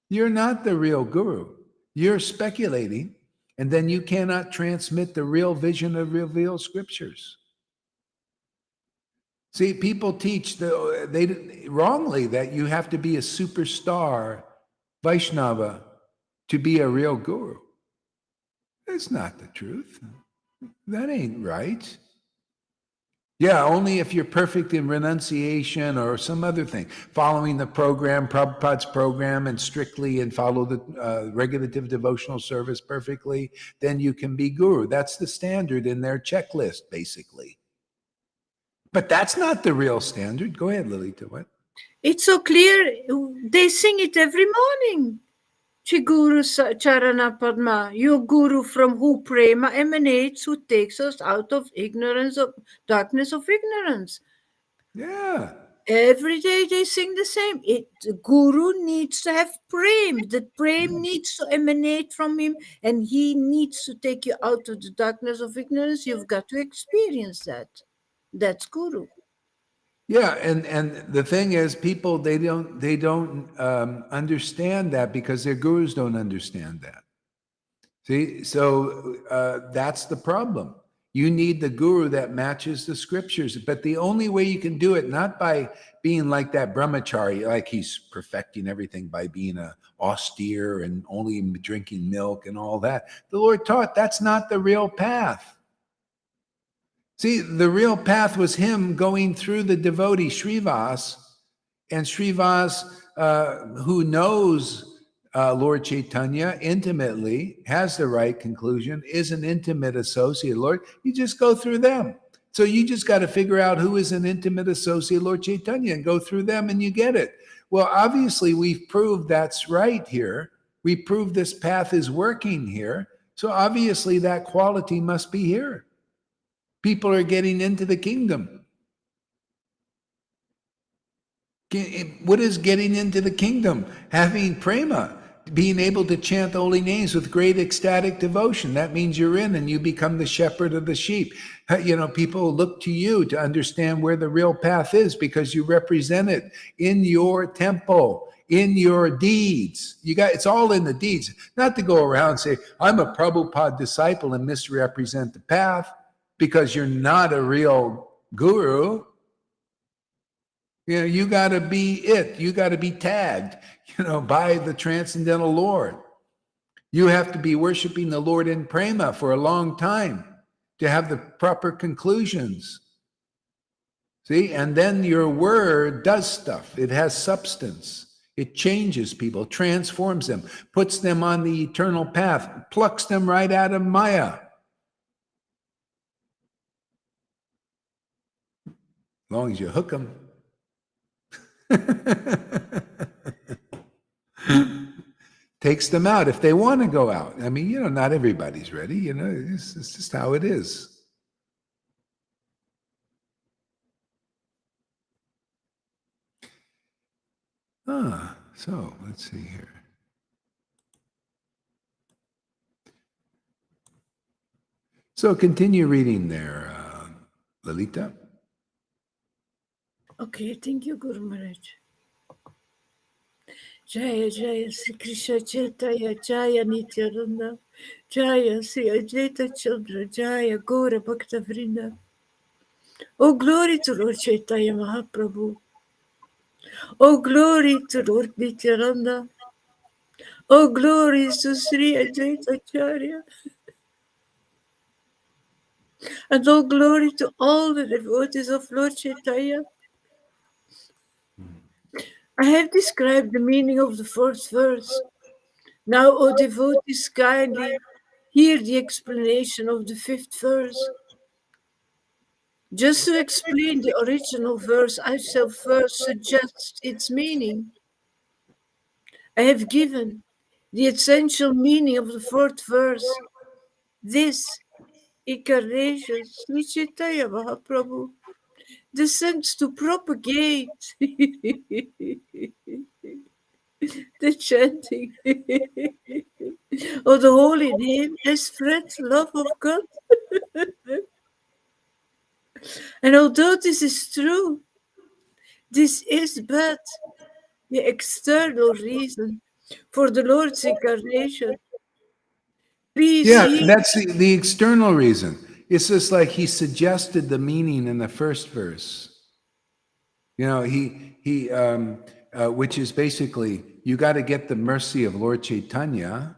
you're not the real guru. You're speculating, and then you cannot transmit the real vision of revealed scriptures. See, people teach wrongly that you have to be a superstar Vaishnava to be a real guru. That's not the truth. That ain't right. Yeah, only if you're perfect in renunciation or some other thing, following the program, Prabhupada's program, and strictly and follow the regulative devotional service perfectly, then you can be guru. That's the standard in their checklist, basically. But that's not the real standard. Go ahead, Lilita. What? It's so clear. They sing it every morning. Shri Guru Charana Padma, your Guru from who prema emanates, who takes us out of ignorance, of darkness of ignorance. Yeah. Every day they sing the same. The Guru needs to have prem. The prem needs to emanate from him, and he needs to take you out of the darkness of ignorance. You've got to experience that. That's Guru. Yeah, and the thing is, people they don't understand that because their gurus don't understand that. See, so that's the problem. You need the guru that matches the scriptures, but the only way you can do it, not by being like that brahmachari, like he's perfecting everything by being austere and only drinking milk and all that. The Lord taught that's not the real path. See, the real path was him going through the devotee Srivas, and Srivas, who knows Lord Caitanya intimately, has the right conclusion, is an intimate associate, Lord. You just go through them. So you just got to figure out who is an intimate associate, Lord Caitanya, and go through them and you get it. Well, obviously, we've proved that's right here. We proved this path is working here. So obviously, that quality must be here. People are getting into the kingdom. What is getting into the kingdom? Having prema. being able to chant holy names with great ecstatic devotion. That means you're in and you become the shepherd of the sheep. People look to you to understand where the real path is because you represent it in your temple, in your deeds. It's all in the deeds. Not to go around and say, I'm a Prabhupada disciple and misrepresent the path because you're not a real guru. You got to be it. You got to be tagged, by the transcendental Lord. You have to be worshiping the Lord in prema for a long time to have the proper conclusions. See, and then your word does stuff. It has substance. It changes people, transforms them, puts them on the eternal path, plucks them right out of Maya. As long as you hook them. Takes them out if they want to go out. I mean, not everybody's ready. It's just how it is. So let's see here. So continue reading there, Lalita. Okay, thank you, Guru Maharaj. Jaya Jaya Sri Krishna Chaitanya Jaya Nityananda Jaya Sri Advaita Chandra Jaya Gora Bhakta Vrinda. Oh, glory to Lord Chaitanya Mahaprabhu. Oh, glory to Lord Nityananda. Oh, glory to Sri Advaita Acharya. And all glory to all the devotees of Lord Chaitanya. I have described the meaning of the fourth verse. Now, O devotees, kindly hear the explanation of the fifth verse. Just to explain the original verse, I shall first suggest its meaning. I have given the essential meaning of the fourth verse. This incarnation, Sri Chaitanya Mahaprabhu, descends to propagate the chanting of the holy name and spread the love of God. And although this is true, this is but the external reason for the Lord's incarnation. Please hear. That's the external reason. It's just like he suggested the meaning in the first verse. Which is basically, you got to get the mercy of Lord Caitanya,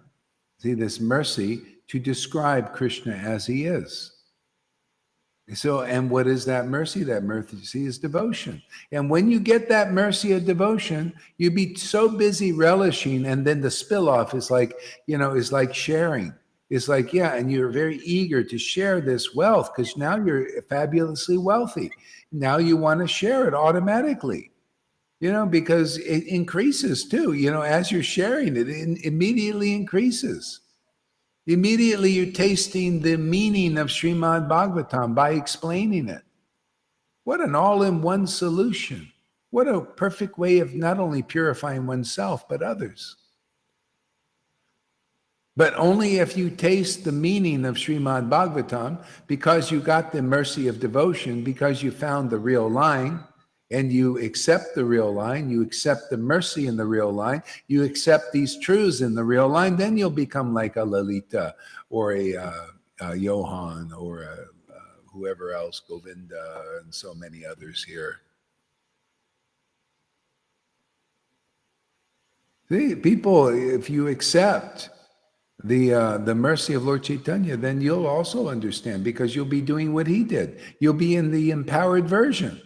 see this mercy, to describe Krishna as he is. So, and what is that mercy? That mercy is devotion. And when you get that mercy of devotion, you be so busy relishing, and then the spill off is like, is like sharing. It's like, and you're very eager to share this wealth because now you're fabulously wealthy. Now you want to share it automatically, because it increases too. As you're sharing it, it immediately increases. Immediately you're tasting the meaning of Srimad Bhagavatam by explaining it. What an all-in-one solution. What a perfect way of not only purifying oneself, but others. But only if you taste the meaning of Srimad Bhagavatam, because you got the mercy of devotion, because you found the real line, and you accept the real line, you accept the mercy in the real line, you accept these truths in the real line, then you'll become like a Lalita or a Johan or whoever else, Govinda, and so many others here. See, people, if you accept the mercy of Lord Caitanya, then you'll also understand, because you'll be doing what he did. You'll be in the empowered version.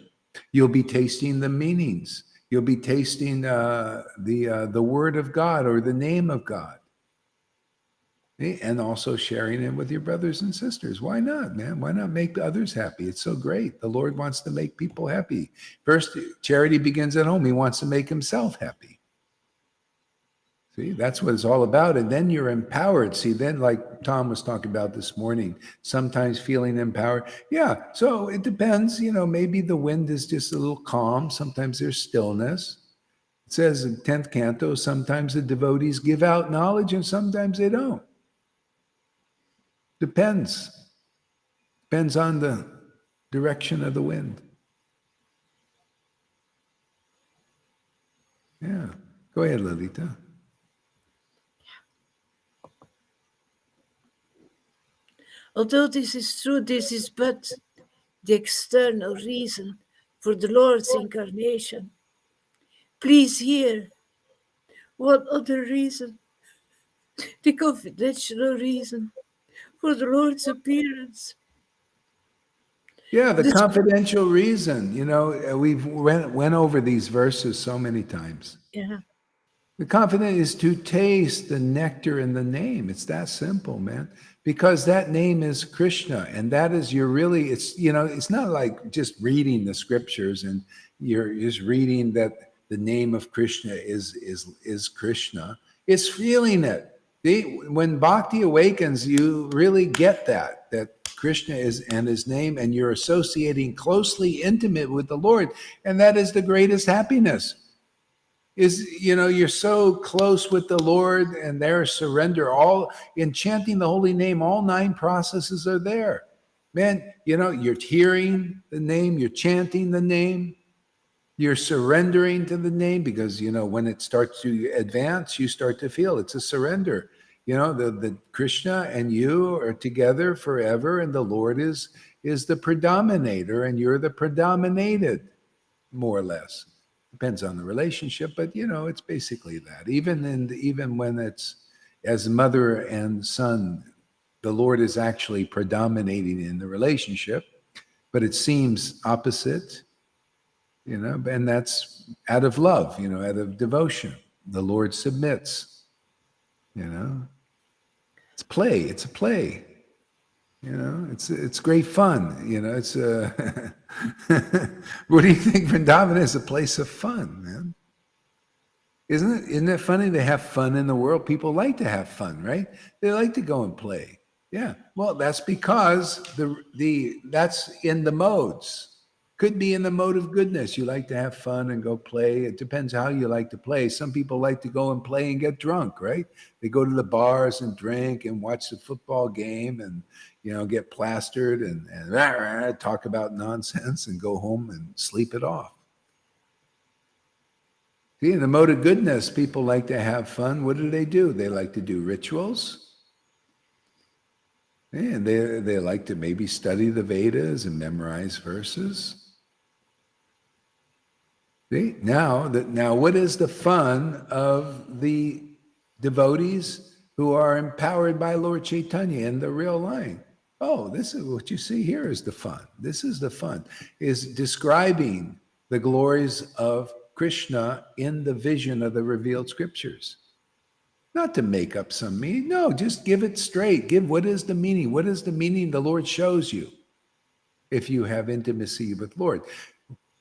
You'll be tasting the meanings. You'll be tasting the word of God or the name of God. And also sharing it with your brothers and sisters. Why not, man? Why not make others happy? It's so great. The Lord wants to make people happy. First, charity begins at home. He wants to make himself happy. See, that's what it's all about. And then you're empowered. See, then like Tom was talking about this morning, sometimes feeling empowered. Yeah, so it depends. Maybe the wind is just a little calm. Sometimes there's stillness. says in 10th canto, sometimes the devotees give out knowledge and sometimes they don't. Depends. Depends on the direction of the wind. Yeah. Go ahead, Lalita. Although this is true, this is but the external reason for the Lord's incarnation. Please hear what other reason, the confidential reason for the Lord's appearance. Yeah, the The confidential reason. We've went over these verses so many times. Yeah. The confident is to taste the nectar in the name. It's that simple, man. Because that name is Krishna, and that is it's not like just reading the scriptures and you're just reading that the name of Krishna is Krishna. It's feeling it. When bhakti awakens, you really get that Krishna is and his name, and you're associating closely intimate with the Lord, and that is the greatest happiness. You're so close with the Lord and their surrender. All in chanting the holy name, all 9 processes are there. Man, you're hearing the name, you're chanting the name, you're surrendering to the name, because when it starts to advance, you start to feel it's a surrender. The Krishna and you are together forever, and the Lord is the predominator, and you're the predominated, more or less. Depends on the relationship, but it's basically that. Even when it's as mother and son, the Lord is actually predominating in the relationship, but it seems opposite, and that's out of love, out of devotion. The Lord submits, It's play. It's a play. It's great fun. It's what do you think? Vrindavan is a place of fun, man. Isn't it funny? They have fun in the world. People like to have fun, right? They like to go and play. Yeah. Well, that's because that's in the modes. Could be in the mode of goodness. You like to have fun and go play. It depends how you like to play. Some people like to go and play and get drunk, right? They go to the bars and drink and watch the football game and get plastered and talk about nonsense and go home and sleep it off. See, in the mode of goodness, people like to have fun. What do? They like to do rituals. And they like to maybe study the Vedas and memorize verses. See? Now, what is the fun of the devotees who are empowered by Lord Caitanya in the real line? Oh, this is what you see here is the fun. This is the fun, is describing the glories of Krishna in the vision of the revealed scriptures. Not to make up some meaning. No, just give it straight. Give what is the meaning? What is the meaning the Lord shows you if you have intimacy with Lord?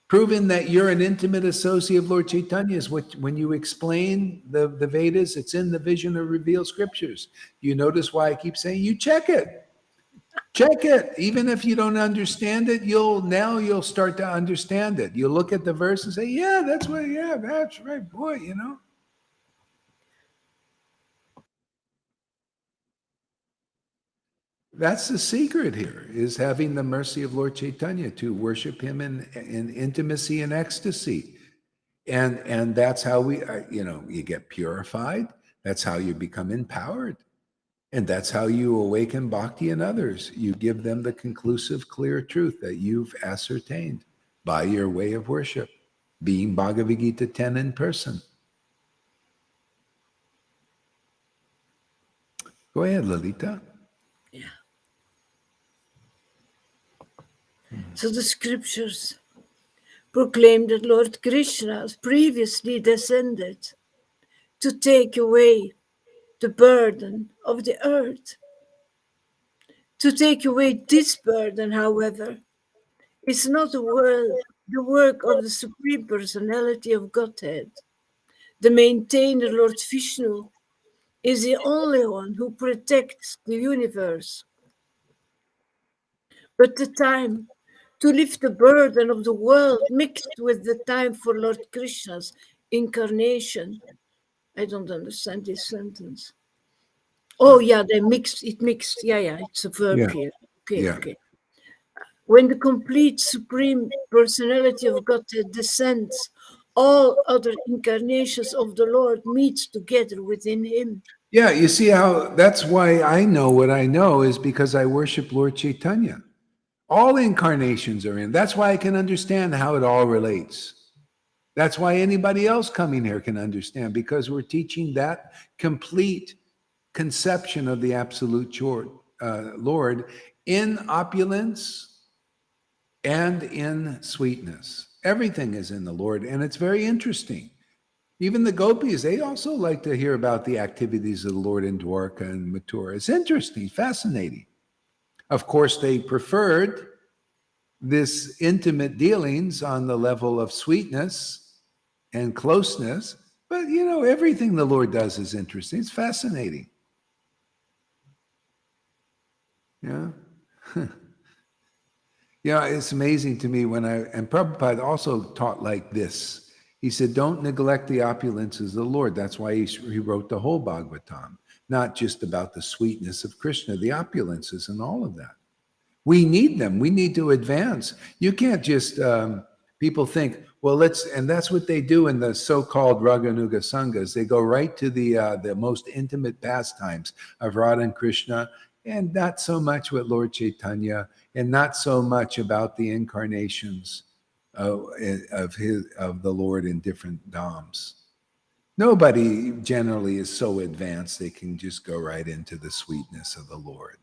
Proving that you're an intimate associate of Lord Caitanya is when you explain the Vedas, it's in the vision of revealed scriptures. You notice why I keep saying you check it. Check it. Even if you don't understand it, you'll start to understand it. You look at the verse and say, yeah, that's right, boy, That's the secret here, is having the mercy of Lord Caitanya to worship him in intimacy and ecstasy. And that's how you get purified. That's how you become empowered. And that's how you awaken bhakti in others. You give them the conclusive, clear truth that you've ascertained by your way of worship, being Bhagavad Gita 10 in person. Go ahead, Lalita. Yeah. So the scriptures proclaim that Lord Krishna previously descended to take away the burden of the earth. To take away this burden, however, is not the work of the Supreme Personality of Godhead. The maintainer, Lord Vishnu, is the only one who protects the universe. But the time to lift the burden of the world mixed with the time for Lord Krishna's incarnation. I don't understand this sentence. Oh yeah, they mixed. It mixed. Yeah. It's a verb Yeah. here. Okay. Yeah. Okay. When the complete supreme personality of Godhead descends, all other incarnations of the Lord meets together within him. Yeah, you see how that's why I know what I know is because I worship Lord Caitanya. All incarnations are in. That's why I can understand how it all relates. That's why anybody else coming here can understand, because we're teaching that complete conception of the absolute Lord in opulence and in sweetness. Everything is in the Lord, and it's very interesting. Even the gopis, they also like to hear about the activities of the Lord in Dwarka and Mathura. It's interesting, fascinating. Of course, they preferred this intimate dealings on the level of sweetness and closeness. But, everything the Lord does is interesting. It's fascinating. Yeah. It's amazing to me and Prabhupada also taught like this. He said, don't neglect the opulences of the Lord. That's why he wrote the whole Bhagavatam, not just about the sweetness of Krishna, the opulences and all of that. We need them. We need to advance. You can't just, people think, well, and that's what they do in the so-called Raganuga Sanghas. They go right to the most intimate pastimes of Radha and Krishna, and not so much with Lord Caitanya, and not so much about the incarnations of the Lord in different dhams. Nobody generally is so advanced they can just go right into the sweetness of the Lord.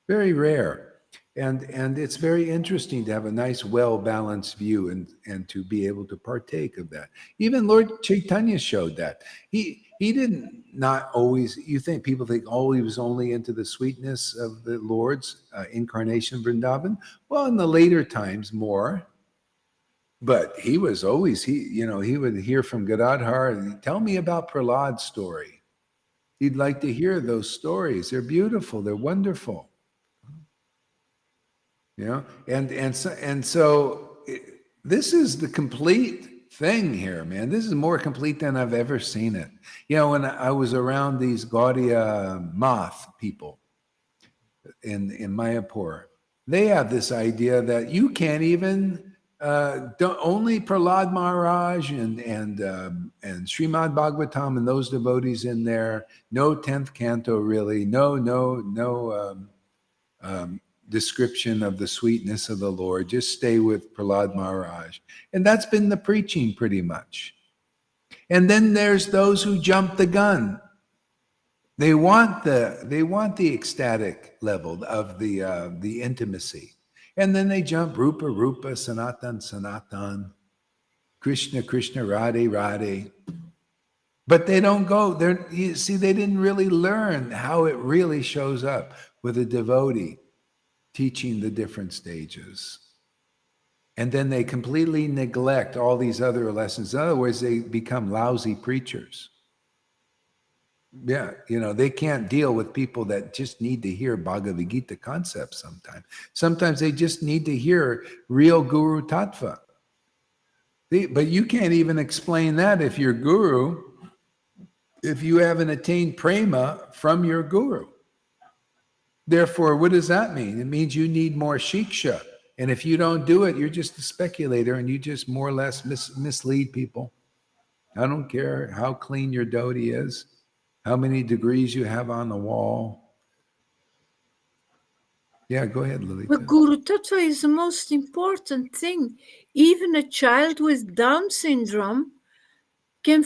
Very rare. And it's very interesting to have a nice, well-balanced view and to be able to partake of that. Even Lord Caitanya showed that. He didn't not always, people think, oh, he was only into the sweetness of the Lord's incarnation Vrindavan. Well, in the later times, more. But he was always, he would hear from Gadadhar, and tell me about Prahlad's story. He'd like to hear those stories. They're beautiful. They're wonderful. And so this is the complete thing here, man. This is more complete than I've ever seen it. When I was around these Gaudiya Math people in Mayapur, they have this idea that you can't even only Prahlad Maharaj and Srimad Bhagavatam and those devotees in there. No 10th canto, really. No. Description of the sweetness of the Lord. Just stay with Prahlad Maharaj. And that's been the preaching pretty much. And then there's those who jump the gun. They want the ecstatic level of the intimacy. And then they jump Rupa, Sanatan, Krishna, Radhe. But they don't go there. You see, they didn't really learn how it really shows up with a devotee teaching the different stages. And then they completely neglect all these other lessons. In other words, they become lousy preachers. Yeah, they can't deal with people that just need to hear Bhagavad Gita concepts sometimes. Sometimes they just need to hear real Guru Tattva. But you can't even explain that if you're Guru, if you haven't attained prema from your Guru. Therefore, what does that mean? It means you need more shiksha. And if you don't do it, you're just a speculator and you just more or less mislead people. I don't care how clean your dhoti is, how many degrees you have on the wall. Yeah, go ahead, Lilita. But Guru Tattva is the most important thing. Even a child with Down syndrome can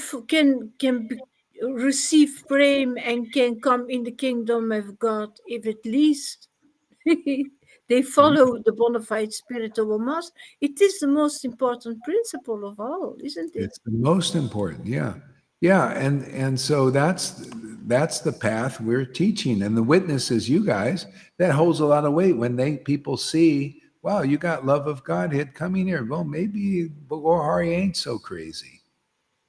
receive prema and can come in the kingdom of God if at least they follow the bona fide spiritual master. It is the most important principle of all, isn't it? It's the most important, yeah. And so that's the path we're teaching. And the witnesses, you guys, that holds a lot of weight when people see, wow, you got love of Godhead coming here. Well, maybe Hari ain't so crazy.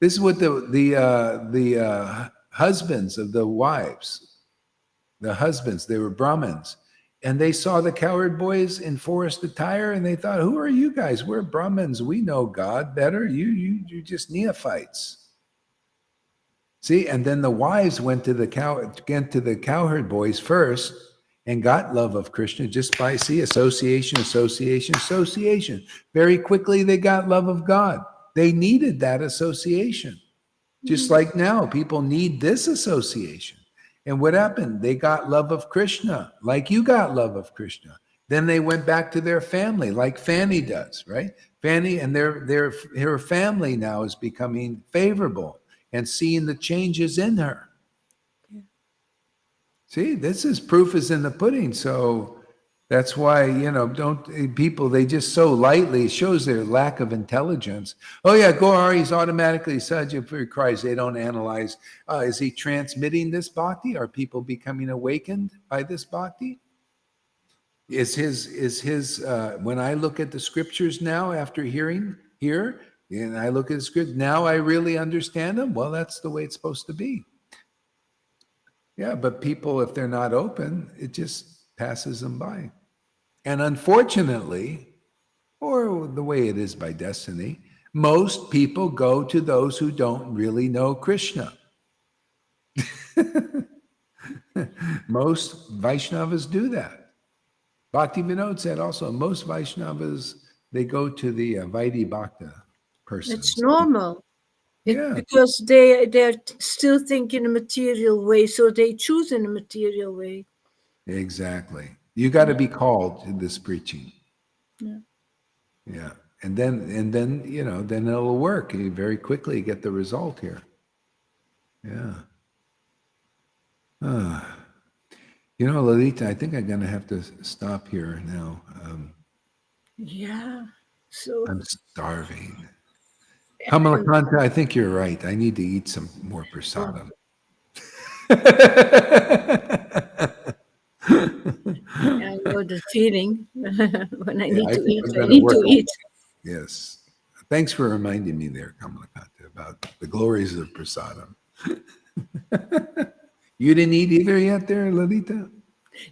This is what the husbands of the wives, they were Brahmins, and they saw the cowherd boys in forest attire, and they thought, who are you guys? We're Brahmins. We know God better. You're just neophytes. See, and then the wives went to the cowherd boys first and got love of Krishna just by association. Very quickly they got love of God. They needed that association. Just like now, people need this association. And what happened? They got love of Krishna, like you got love of Krishna. Then they went back to their family, like Fanny does, right? Fanny and her family now is becoming favorable and seeing the changes in her. Yeah. See, this is proof is in the pudding. So that's why, people, they just so lightly, it shows their lack of intelligence. Oh yeah, Gaur is automatically Sadhu for Christ. They don't analyze, is he transmitting this bhakti? Are people becoming awakened by this bhakti? Is his when I look at the scriptures now after hearing here, and I look at the script, now I really understand them? Well, that's the way it's supposed to be. Yeah, but people, if they're not open, it just passes them by. And unfortunately, or the way it is by destiny, most people go to those who don't really know Krishna. Most Vaishnavas do that. Bhakti Vinod said also, most Vaishnavas, they go to the Vaidhi Bhakta person. It's normal. Yeah. Because they're still thinking a material way, so they choose in a material way. Exactly. You got to be called to this preaching. Yeah. Yeah. And then then it'll work. You very quickly get the result here. Yeah. Lalita, I think I'm going to have to stop here now. Yeah. So I'm starving. Kamalakanta, I think you're right. I need to eat some more prasadam. I know the feeling. When I Yeah, need I to think eat, I'm I gonna need work to on eat. Yes. Thanks for reminding me there, Kamalakanta, about the glories of prasadam. You didn't eat either yet there, Lalita?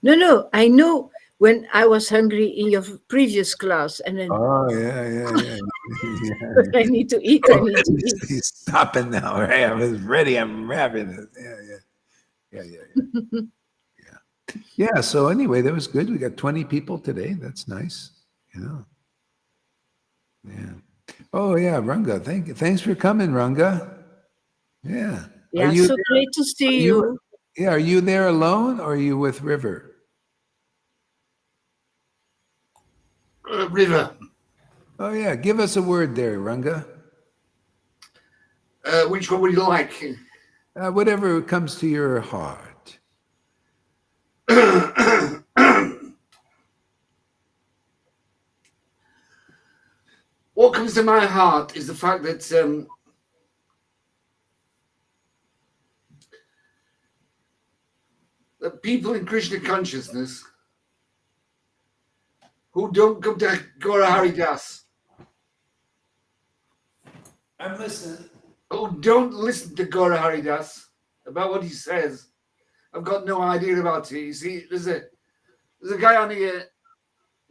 No, I know when I was hungry in your previous class, and then Oh, yeah. when I need to eat, I need to eat. He's stopping now, right? I was ready. I'm having it. Yeah. So anyway, that was good. We got 20 people today. That's nice. Yeah. Oh yeah, Ranga. Thanks for coming, Ranga. Yeah. Are Yeah, you so great to see you. Yeah. Are you there alone or are you with River? River. Oh yeah. Give us a word there, Ranga. Which one would you like? Whatever comes to your heart. What comes to my heart is the fact that that people in Krishna consciousness who don't come to Gaura Haridas, I'm listening. who don't listen to Gaura Haridas about what he says, I've got no idea about it. You see, there's a guy on here,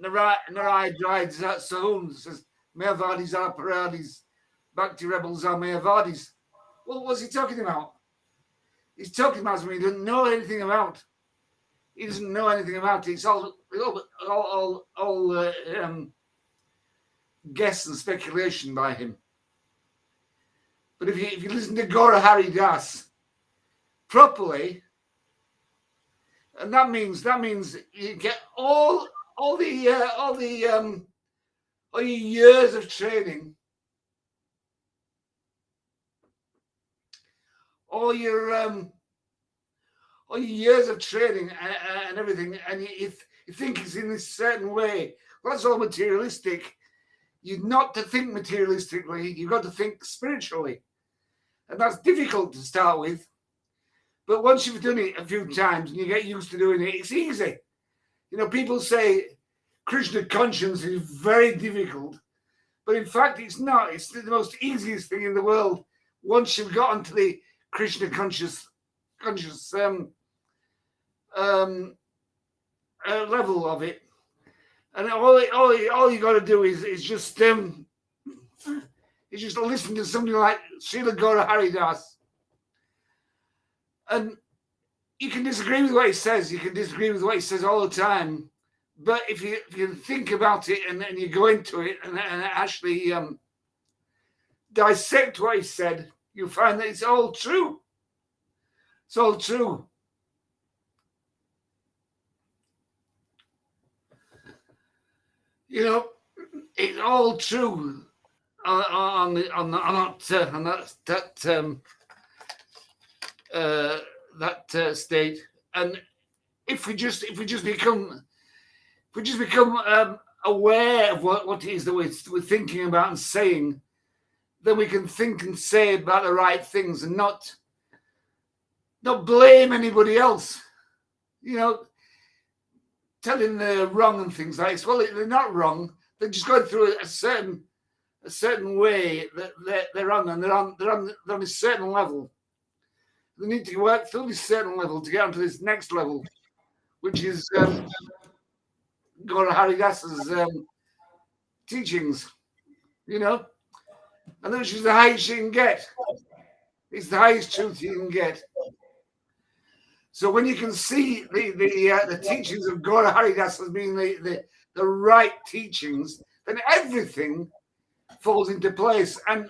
Narai Dried Sahun, says Mayavadis are Paradis, Bhakti rebels are Mayavadis. Well, what's he talking about? He's talking about something he doesn't know anything about. He doesn't know anything about it. It's all guess and speculation by him. But if you listen to Gaura Haridas properly, and that means you get all your years of training, all your years of training and everything, and you think it's in this certain way. Well, that's all materialistic. You're not to think materialistically. You've got to think spiritually, and that's difficult to start with. But once you've done it a few times and you get used to doing it, it's easy. People say Krishna conscience is very difficult, but in fact, it's not. It's the most easiest thing in the world once you've gotten to the Krishna conscious level of it. And all you got to do is just listen to somebody like Srila Gaura Haridas, And you can disagree with what he says. You can disagree with what he says all the time. But if you think about it and you go into it and actually dissect what he said, you'll find that it's all true. It's all true. You know, it's all true on that state. And if we just become aware of what it is that we're thinking about and saying, then we can think and say about the right things and not blame anybody else. You know, telling they're wrong and things like this. Well, they're not wrong. They're just going through a certain way that they're on, and they're on a certain level. They need to work through this certain level to get onto this next level, which is Guru Haridasa's teachings, you know, and which is the highest you can get. It's the highest truth you can get. So when you can see the teachings of Guru Haridasa as being the right teachings, then everything falls into place, and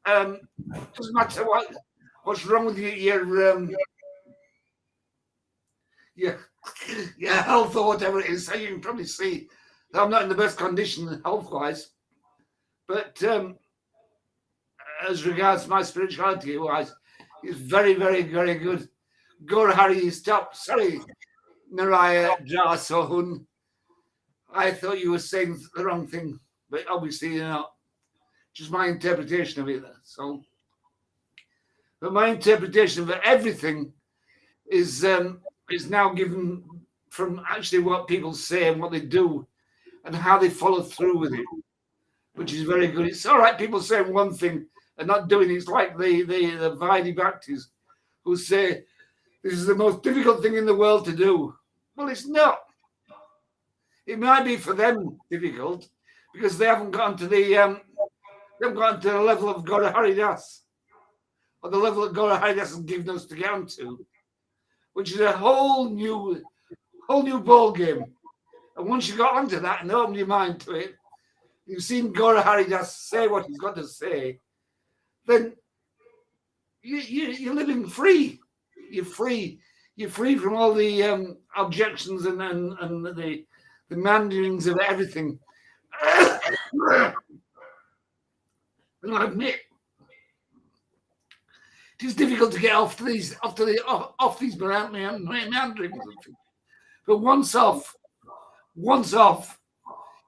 doesn't matter what's wrong with your health or whatever it is. So you can probably see that I'm not in the best condition health-wise, but as regards my spirituality-wise, it's very, very, very good. Guru Hari, stop. Sorry, Naraya Jasohun. I thought you were saying the wrong thing, but obviously you're not. Just my interpretation of it. So, but my interpretation of everything is now given from actually what people say and what they do and how they follow through with it, which is very good. It's all right, people saying one thing and not doing it. It's like the Vaidhi Bhaktis who say, this is the most difficult thing in the world to do. Well, it's not. It might be for them difficult because they haven't gotten to the level of Guru Haridas, or the level that Guru Haridas has given us to get onto, which is a whole new ball game. And once you got onto that and opened your mind to it, you've seen Guru Haridas say what he's got to say, then you're living free. You're free. You're free from all the objections and the manderings of everything. And I admit, it is difficult to get off these meanderings. But once off,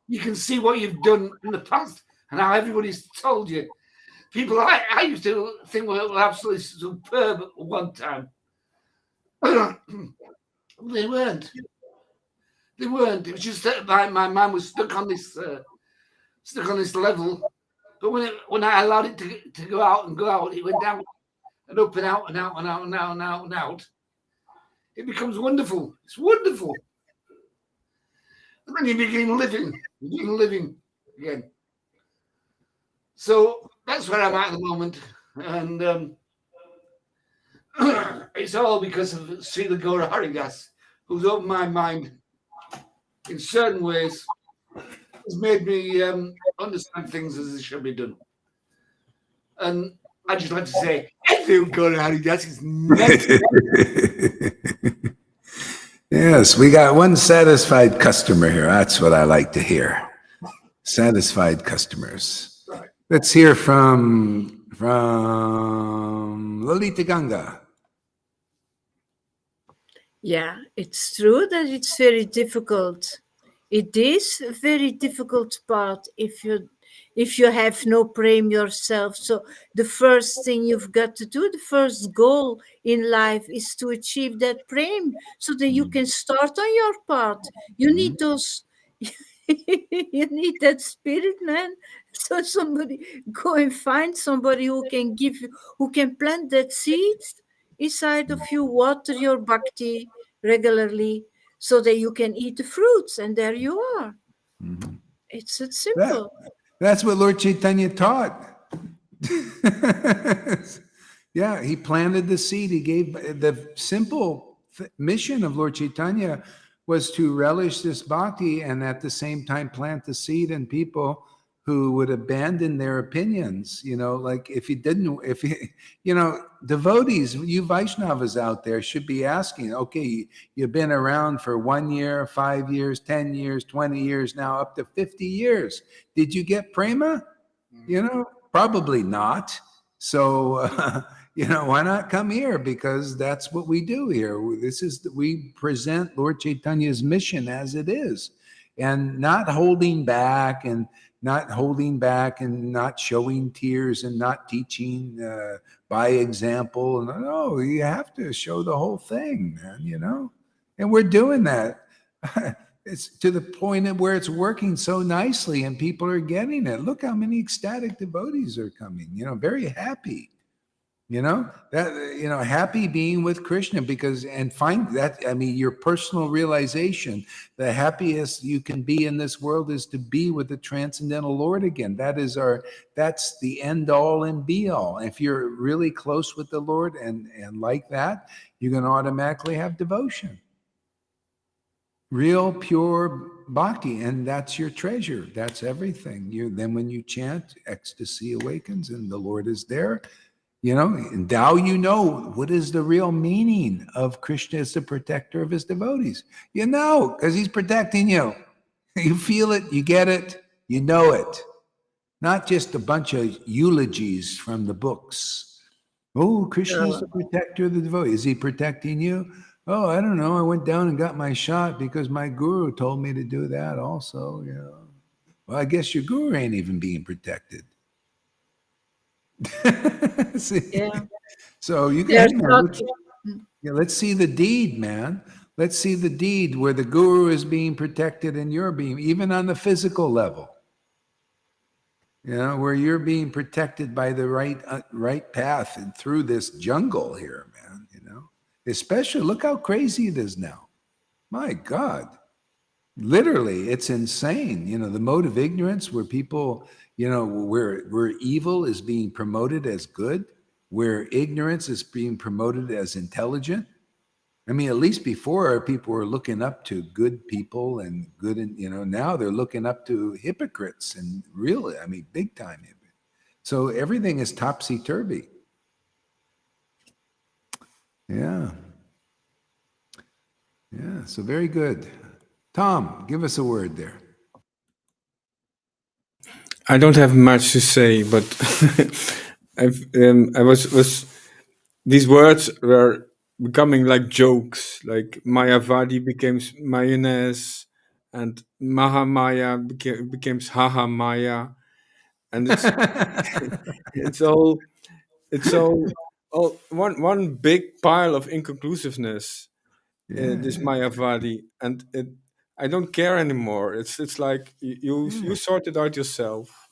you can see what you've done in the past and how everybody's told you. People I used to think were absolutely superb at one time. They weren't. It was just that my mind was stuck on this level. But when I allowed it to go out, it went down and up and out and out and out and out and out and out. It becomes wonderful. It's wonderful. And then you begin living again. So that's where I'm at the moment. And it's all because of Srila Guru Haridas, who's opened my mind in certain ways, has made me understand things as they should be done. And I just like to say, everything Guru Haridas is next. Yes, we got one satisfied customer here. That's what I like to hear. Satisfied customers. Let's hear from Lalita Ganga. Yeah, it's true that it's very difficult. It is a very difficult part if you have no prem yourself. So the first thing you've got to do, the first goal in life is to achieve that prem so that you can start on your part. You need those, you need that spirit, man. So somebody, go and find somebody who can give you, who can plant that seed inside of you, water your bhakti regularly so that you can eat the fruits, and there you are. Mm-hmm. It's that simple. That's what Lord Caitanya taught. Yeah, he planted the seed. He gave the simple mission of Lord Caitanya was to relish this bhakti and at the same time plant the seed in people who would abandon their opinions. Like if devotees, you Vaishnavas out there should be asking, okay, you've been around for 1 year, 5 years, 10 years, 20 years, now up to 50 years. Did you get prema? Probably not. So, why not come here? Because that's what we do here. We present Lord Chaitanya's mission as it is, and not holding back and not showing tears and not teaching by example. No, you have to show the whole thing, man, and we're doing that. It's to the point of where it's working so nicely and people are getting it. Look how many ecstatic devotees are coming, very happy. Happy being with Krishna and find that, your personal realization, the happiest you can be in this world is to be with the transcendental Lord again. That's the end all and be all. If you're really close with the Lord and like that, you're going to automatically have devotion. Real pure bhakti, and that's your treasure. That's everything. Then when you chant, ecstasy awakens and the Lord is there. And now what is the real meaning of Krishna as the protector of his devotees. Because he's protecting you. You feel it, you get it, you know it. Not just a bunch of eulogies from the books. Oh, Krishna is the protector of the devotees. Is he protecting you? Oh, I don't know. I went down and got my shot because my guru told me to do that also. Well, I guess your guru ain't even being protected. See? Yeah. So you can let's see the deed, man. Let's see the deed where the guru is being protected and you're being, even on the physical level. Where you're being protected by the right path and through this jungle here, man. Especially, look how crazy it is now. My God. Literally, it's insane. The mode of ignorance where people, where evil is being promoted as good, where ignorance is being promoted as intelligent. At least before, people were looking up to good people and good, now they're looking up to hypocrites and really, big time. So everything is topsy-turvy. Yeah. Yeah, so very good. Tom, give us a word there. I don't have much to say, but these words were becoming like jokes, like Mayavadi becomes mayonnaise, and Mahamaya becomes Haha Maya, and it's all one big pile of inconclusiveness. This Mayavadi, and I don't care anymore. It's like you sort it out yourself.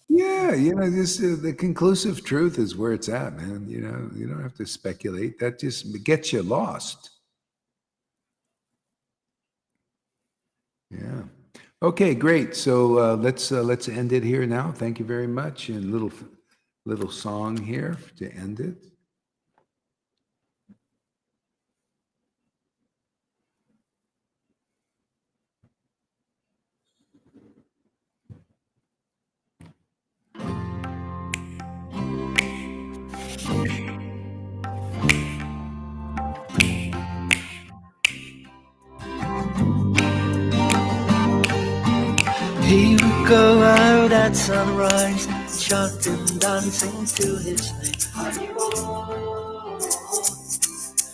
Yeah, the conclusive truth is where it's at, man. You don't have to speculate. That just gets you lost. Yeah. Okay, great. So let's end it here now. Thank you very much. And little song here to end it. He would go out at sunrise, chanting, dancing to his name. Hari-bo,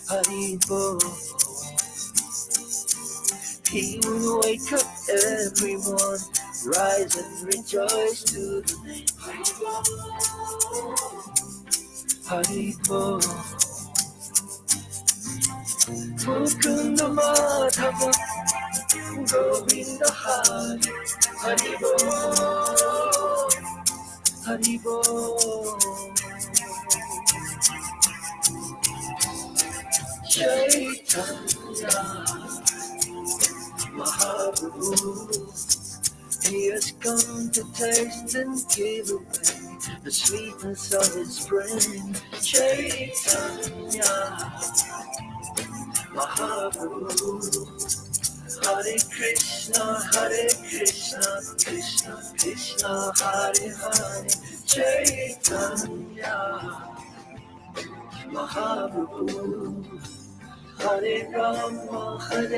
Hari-bo. He would wake up everyone, rise and rejoice to the name. Hari-bo, Mukunda Madhava, Govinda Hari, Hari-bo, Hari-bo. Chaitanya Mahaprabhu, he has come to taste and give away. the sweetness of His brain. Chaitanya, Mahaprabhu. Hare Krishna, Krishna Krishna, Hare Hare. Chaitanya, Mahaprabhu. Hare Rama, Hare